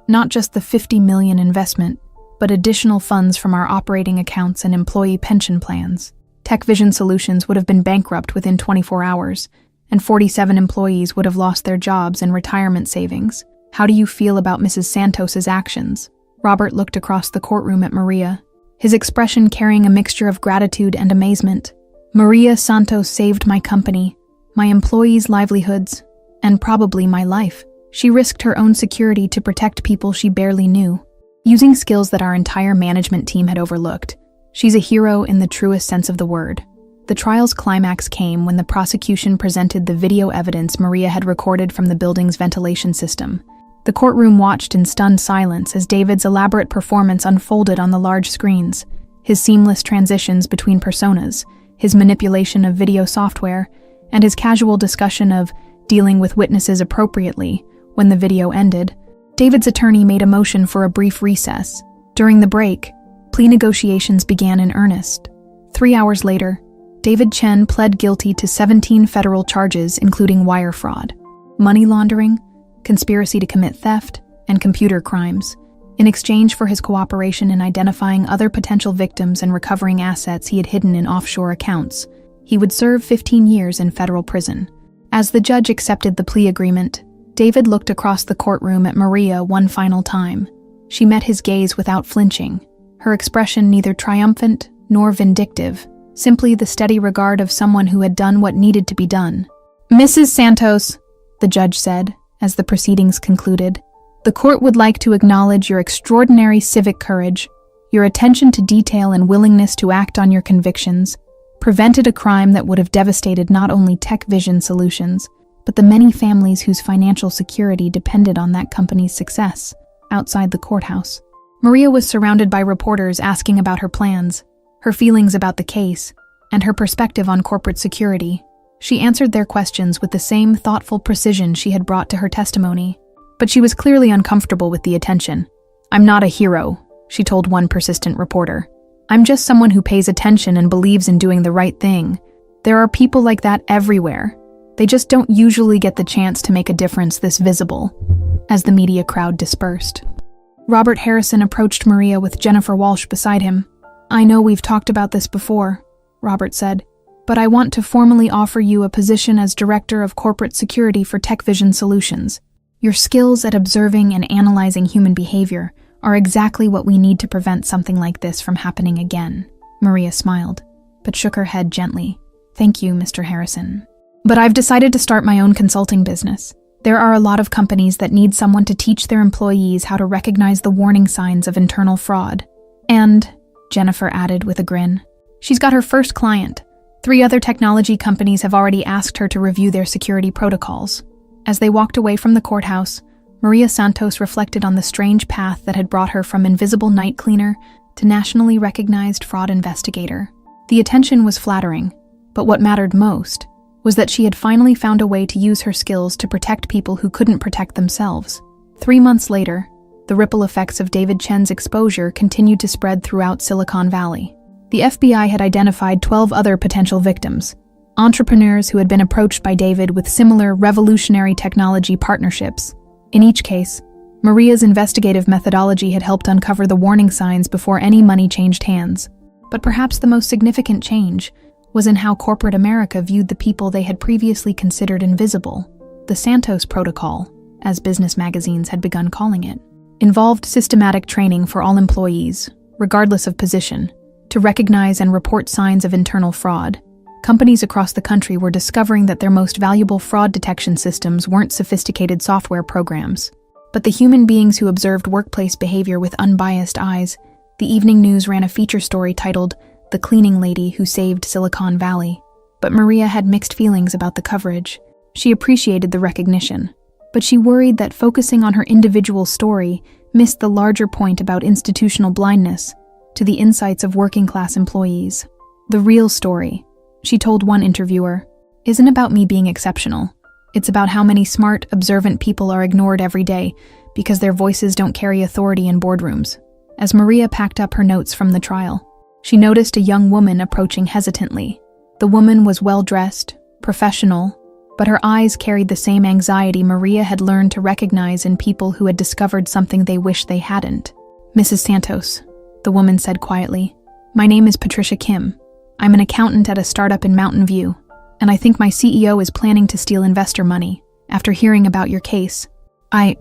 Speaker 1: Not just the $50 million investment, but additional funds from our operating accounts and employee pension plans. TechVision Solutions would have been bankrupt within 24 hours, and 47 employees would have lost their jobs and retirement savings. How do you feel about Mrs. Santos's actions? Robert looked across the courtroom at Maria, his expression carrying a mixture of gratitude and amazement. Maria Santos saved my company, my employees' livelihoods, and probably my life. She risked her own security to protect people she barely knew, using skills that our entire management team had overlooked. She's a hero in the truest sense of the word. The trial's climax came when the prosecution presented the video evidence Maria had recorded from the building's ventilation system. The courtroom watched in stunned silence as David's elaborate performance unfolded on the large screens, his seamless transitions between personas, his manipulation of video software, and his casual discussion of dealing with witnesses appropriately. When the video ended, David's attorney made a motion for a brief recess. During the break, plea negotiations began in earnest. 3 hours later, David Chen pled guilty to 17 federal charges including wire fraud, money laundering, conspiracy to commit theft, and computer crimes. In exchange for his cooperation in identifying other potential victims and recovering assets he had hidden in offshore accounts, he would serve 15 years in federal prison. As the judge accepted the plea agreement, David looked across the courtroom at Maria one final time. She met his gaze without flinching, her expression neither triumphant nor vindictive, simply the steady regard of someone who had done what needed to be done. Mrs. Santos, the judge said, as the proceedings concluded. "The court would like to acknowledge your extraordinary civic courage. Your attention to detail and willingness to act on your convictions prevented a crime that would have devastated not only Tech Vision Solutions, but the many families whose financial security depended on that company's success." Outside the courthouse, Maria was surrounded by reporters asking about her plans, her feelings about the case, and her perspective on corporate security. She answered their questions with the same thoughtful precision she had brought to her testimony, but she was clearly uncomfortable with the attention. "I'm not a hero," she told one persistent reporter. "I'm just someone who pays attention and believes in doing the right thing. There are people like that everywhere. They just don't usually get the chance to make a difference this visible." As the media crowd dispersed, Robert Harrison approached Maria with Jennifer Walsh beside him. "I know we've talked about this before," Robert said, "but I want to formally offer you a position as Director of Corporate Security for Tech Vision Solutions. Your skills at observing and analyzing human behavior are exactly what we need to prevent something like this from happening again." Maria smiled, but shook her head gently. "Thank you, Mr. Harrison. But I've decided to start my own consulting business. There are a lot of companies that need someone to teach their employees how to recognize the warning signs of internal fraud. And," Jennifer added with a grin, "she's got her first client. 3 other technology companies have already asked her to review their security protocols." As they walked away from the courthouse, Maria Santos reflected on the strange path that had brought her from invisible night cleaner to nationally recognized fraud investigator. The attention was flattering, but what mattered most was that she had finally found a way to use her skills to protect people who couldn't protect themselves. 3 months later, the ripple effects of David Chen's exposure continued to spread throughout Silicon Valley. The FBI had identified 12 other potential victims, entrepreneurs who had been approached by David with similar revolutionary technology partnerships. In each case, Maria's investigative methodology had helped uncover the warning signs before any money changed hands. But perhaps the most significant change was in how corporate America viewed the people they had previously considered invisible. The Santos Protocol, as business magazines had begun calling it, involved systematic training for all employees, regardless of position, to recognize and report signs of internal fraud. Companies across the country were discovering that their most valuable fraud detection systems weren't sophisticated software programs, but the human beings who observed workplace behavior with unbiased eyes. The Evening News ran a feature story titled "The Cleaning Lady Who Saved Silicon Valley." But Maria had mixed feelings about the coverage. She appreciated the recognition, but she worried that focusing on her individual story missed the larger point about institutional blindness to the insights of working-class employees. "The real story," she told one interviewer, "isn't about me being exceptional. It's about how many smart, observant people are ignored every day because their voices don't carry authority in boardrooms." As Maria packed up her notes from the trial, she noticed a young woman approaching hesitantly. The woman was well-dressed, professional, but her eyes carried the same anxiety Maria had learned to recognize in people who had discovered something they wished they hadn't. "Mrs. Santos," the woman said quietly, "my name is Patricia Kim. I'm an accountant at a startup in Mountain View, and I think my CEO is planning to steal investor money after hearing about your case. I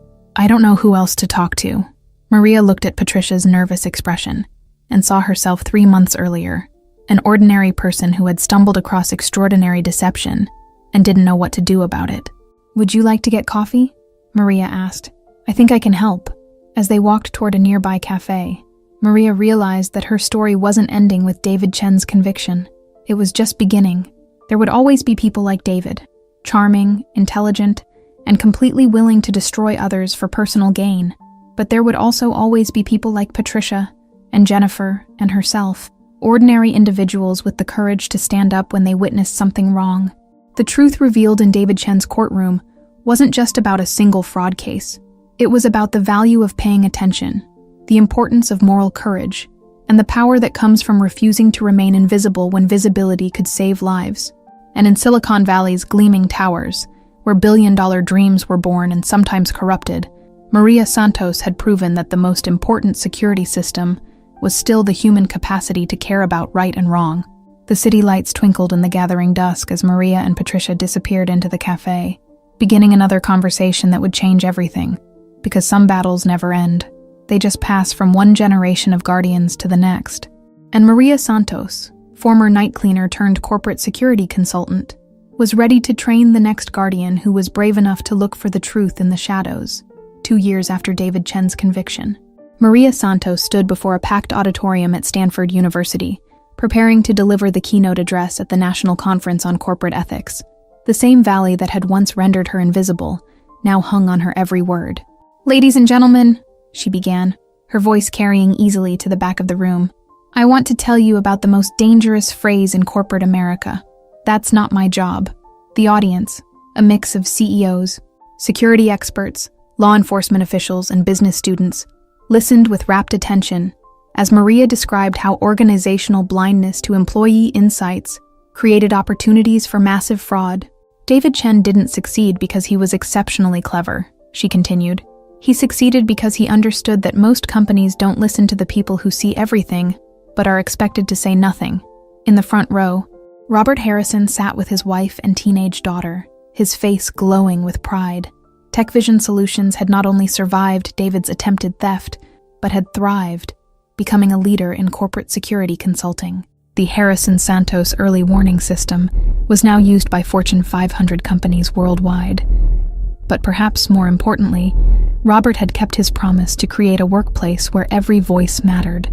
Speaker 1: don't know who else to talk to." Maria looked at Patricia's nervous expression and saw herself 3 months earlier, an ordinary person who had stumbled across extraordinary deception and didn't know what to do about it. "Would you like to get coffee?" Maria asked. "I think I can help." As they walked toward a nearby cafe, Maria realized that her story wasn't ending with David Chen's conviction. It was just beginning. There would always be people like David, charming, intelligent, and completely willing to destroy others for personal gain. But there would also always be people like Patricia and Jennifer and herself, ordinary individuals with the courage to stand up when they witnessed something wrong. The truth revealed in David Chen's courtroom wasn't just about a single fraud case. It was about the value of paying attention, the importance of moral courage, and the power that comes from refusing to remain invisible when visibility could save lives. And in Silicon Valley's gleaming towers, where billion-dollar dreams were born and sometimes corrupted, Maria Santos had proven that the most important security system was still the human capacity to care about right and wrong. The city lights twinkled in the gathering dusk as Maria and Patricia disappeared into the cafe, beginning another conversation that would change everything, because some battles never end. They just pass from one generation of guardians to the next. And Maria Santos, former night cleaner turned corporate security consultant, was ready to train the next guardian who was brave enough to look for the truth in the shadows. 2 years after David Chen's conviction, Maria Santos stood before a packed auditorium at Stanford University, preparing to deliver the keynote address at the National Conference on Corporate Ethics. The same valley that had once rendered her invisible now hung on her every word. "Ladies and gentlemen," she began, her voice carrying easily to the back of the room, "I want to tell you about the most dangerous phrase in corporate America. That's not my job." The audience, a mix of CEOs, security experts, law enforcement officials, and business students, listened with rapt attention as Maria described how organizational blindness to employee insights created opportunities for massive fraud. "David Chen didn't succeed because he was exceptionally clever," she continued. "He succeeded because he understood that most companies don't listen to the people who see everything, but are expected to say nothing." In the front row, Robert Harrison sat with his wife and teenage daughter, his face glowing with pride. TechVision Solutions had not only survived David's attempted theft, but had thrived, becoming a leader in corporate security consulting. The Harrison-Santos early warning system was now used by Fortune 500 companies worldwide. But perhaps more importantly, Robert had kept his promise to create a workplace where every voice mattered.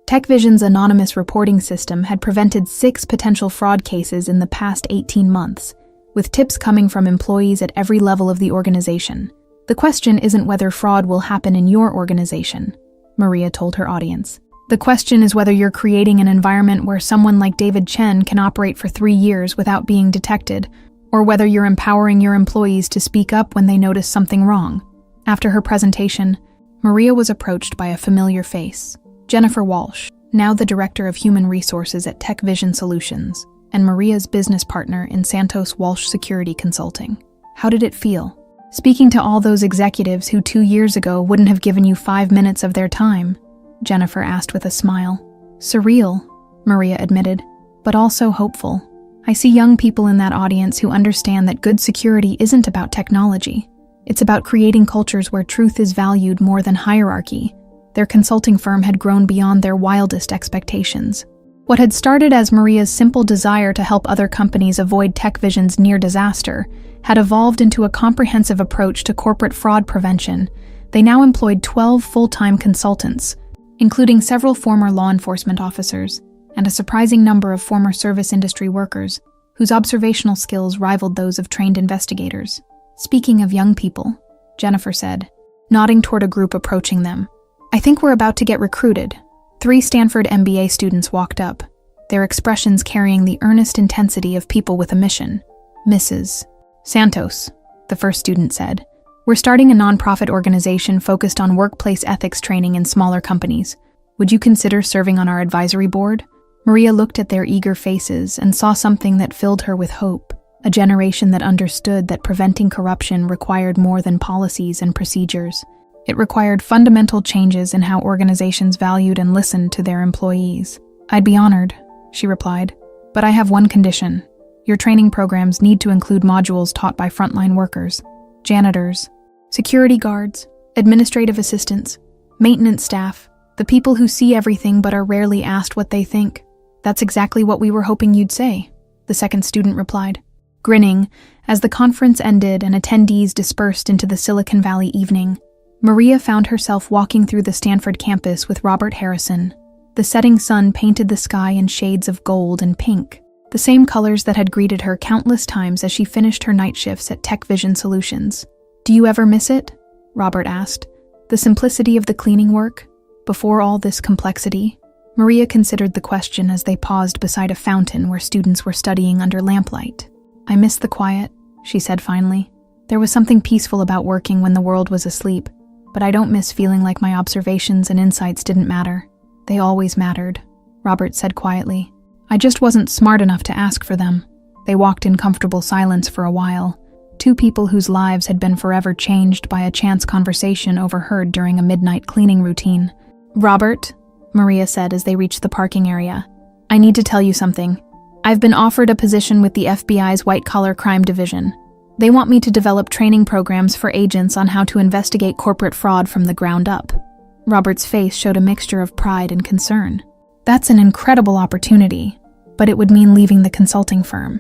Speaker 1: TechVision's anonymous reporting system had prevented 6 potential fraud cases in the past 18 months, with tips coming from employees at every level of the organization. "The question isn't whether fraud will happen in your organization," Maria told her audience. "The question is whether you're creating an environment where someone like David Chen can operate for 3 years without being detected, or whether you're empowering your employees to speak up when they notice something wrong." After her presentation, Maria was approached by a familiar face, Jennifer Walsh, now the Director of Human Resources at TechVision Solutions, and Maria's business partner in Santos Walsh Security Consulting. "How did it feel? Speaking to all those executives who 2 years ago wouldn't have given you 5 minutes of their time?" Jennifer asked with a smile. "Surreal," Maria admitted, "but also hopeful. I see young people in that audience who understand that good security isn't about technology. It's about creating cultures where truth is valued more than hierarchy." Their consulting firm had grown beyond their wildest expectations. What had started as Maria's simple desire to help other companies avoid TechVision's near disaster had evolved into a comprehensive approach to corporate fraud prevention. They now employed 12 full-time consultants, including several former law enforcement officers and a surprising number of former service industry workers, whose observational skills rivaled those of trained investigators. "Speaking of young people," Jennifer said, nodding toward a group approaching them, "I think we're about to get recruited." 3 Stanford MBA students walked up, their expressions carrying the earnest intensity of people with a mission. "Mrs. Santos," the first student said, "we're starting a nonprofit organization focused on workplace ethics training in smaller companies. Would you consider serving on our advisory board?" Maria looked at their eager faces and saw something that filled her with hope, a generation that understood that preventing corruption required more than policies and procedures. It required fundamental changes in how organizations valued and listened to their employees. "I'd be honored," she replied, "but I have one condition. Your training programs need to include modules taught by frontline workers, janitors, security guards, administrative assistants, maintenance staff, the people who see everything but are rarely asked what they think." "That's exactly what we were hoping you'd say," the second student replied, grinning as the conference ended and attendees dispersed into the Silicon Valley evening. Maria found herself walking through the Stanford campus with Robert Harrison. The setting sun painted the sky in shades of gold and pink, the same colors that had greeted her countless times as she finished her night shifts at TechVision Solutions. "Do you ever miss it?" Robert asked. "The simplicity of the cleaning work, before all this complexity?" Maria considered the question as they paused beside a fountain where students were studying under lamplight. "I miss the quiet," she said finally. "There was something peaceful about working when the world was asleep. But I don't miss feeling like my observations and insights didn't matter. They always mattered," Robert said quietly. "I just wasn't smart enough to ask for them." They walked in comfortable silence for a while, 2 people whose lives had been forever changed by a chance conversation overheard during a midnight cleaning routine. "Robert," Maria said as they reached the parking area, "I need to tell you something. I've been offered a position with the FBI's white-collar crime division. They want me to develop training programs for agents on how to investigate corporate fraud from the ground up." Robert's face showed a mixture of pride and concern. "That's an incredible opportunity, but it would mean leaving the consulting firm."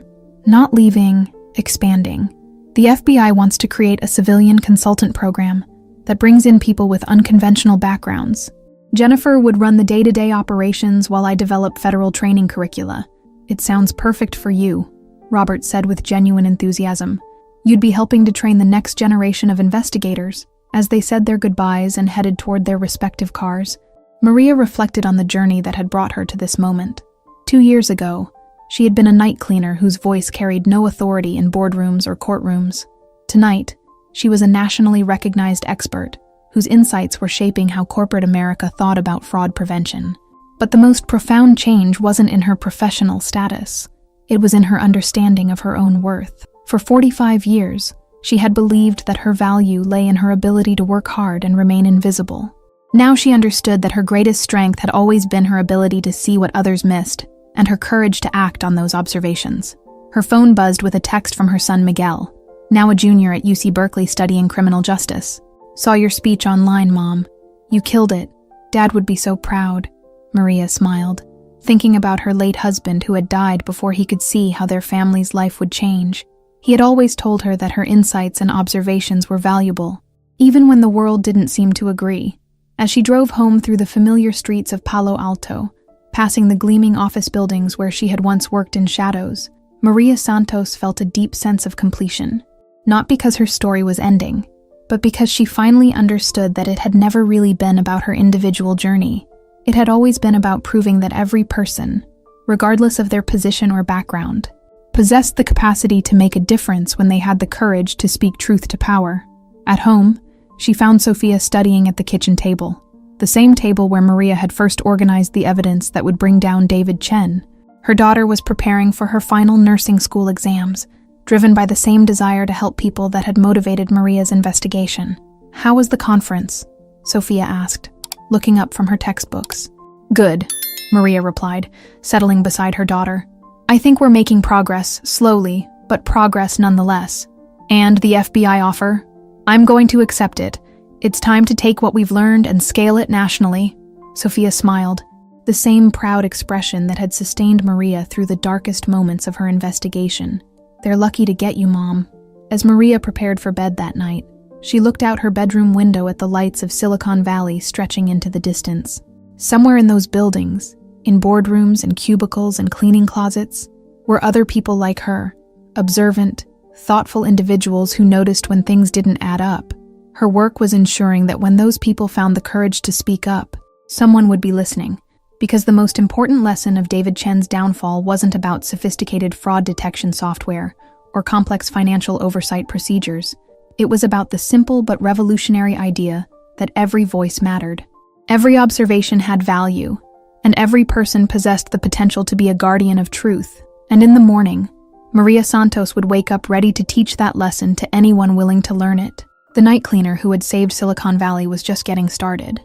Speaker 1: Not leaving, expanding. The FBI wants to create a civilian consultant program that brings in people with unconventional backgrounds. Jennifer would run the day-to-day operations while I develop federal training curricula. It sounds perfect for you, Robert said with genuine enthusiasm. You'd be helping to train the next generation of investigators. As they said their goodbyes and headed toward their respective cars, Maria reflected on the journey that had brought her to this moment. 2 years ago, she had been a night cleaner whose voice carried no authority in boardrooms or courtrooms. Tonight, she was a nationally recognized expert whose insights were shaping how corporate America thought about fraud prevention. But the most profound change wasn't in her professional status. It was in her understanding of her own worth. For 45 years, she had believed that her value lay in her ability to work hard and remain invisible. Now she understood that her greatest strength had always been her ability to see what others missed, and her courage to act on those observations. Her phone buzzed with a text from her son Miguel, now a junior at UC Berkeley studying criminal justice. "Saw your speech online, Mom. You killed it. Dad would be so proud." Maria smiled, thinking about her late husband who had died before he could see how their family's life would change. He had always told her that her insights and observations were valuable, even when the world didn't seem to agree. As she drove home through the familiar streets of Palo Alto, passing the gleaming office buildings where she had once worked in shadows, Maria Santos felt a deep sense of completion. Not because her story was ending, but because she finally understood that it had never really been about her individual journey. It had always been about proving that every person, regardless of their position or background, possessed the capacity to make a difference when they had the courage to speak truth to power. At home, she found Sophia studying at the kitchen table, the same table where Maria had first organized the evidence that would bring down David Chen. Her daughter was preparing for her final nursing school exams, driven by the same desire to help people that had motivated Maria's investigation. "How was the conference?" Sophia asked, looking up from her textbooks. "Good," Maria replied, settling beside her daughter. "I think we're making progress, slowly, but progress nonetheless. And the FBI offer? I'm going to accept it. It's time to take what we've learned and scale it nationally." Sophia smiled, the same proud expression that had sustained Maria through the darkest moments of her investigation. "They're lucky to get you, Mom." As Maria prepared for bed that night, she looked out her bedroom window at the lights of Silicon Valley stretching into the distance. Somewhere in those buildings, in boardrooms and cubicles and cleaning closets, were other people like her, observant, thoughtful individuals who noticed when things didn't add up. Her work was ensuring that when those people found the courage to speak up, someone would be listening. Because the most important lesson of David Chen's downfall wasn't about sophisticated fraud detection software or complex financial oversight procedures. It was about the simple but revolutionary idea that every voice mattered. Every observation had value, and every person possessed the potential to be a guardian of truth. And in the morning, Maria Santos would wake up ready to teach that lesson to anyone willing to learn it. The night cleaner who had saved Silicon Valley was just getting started.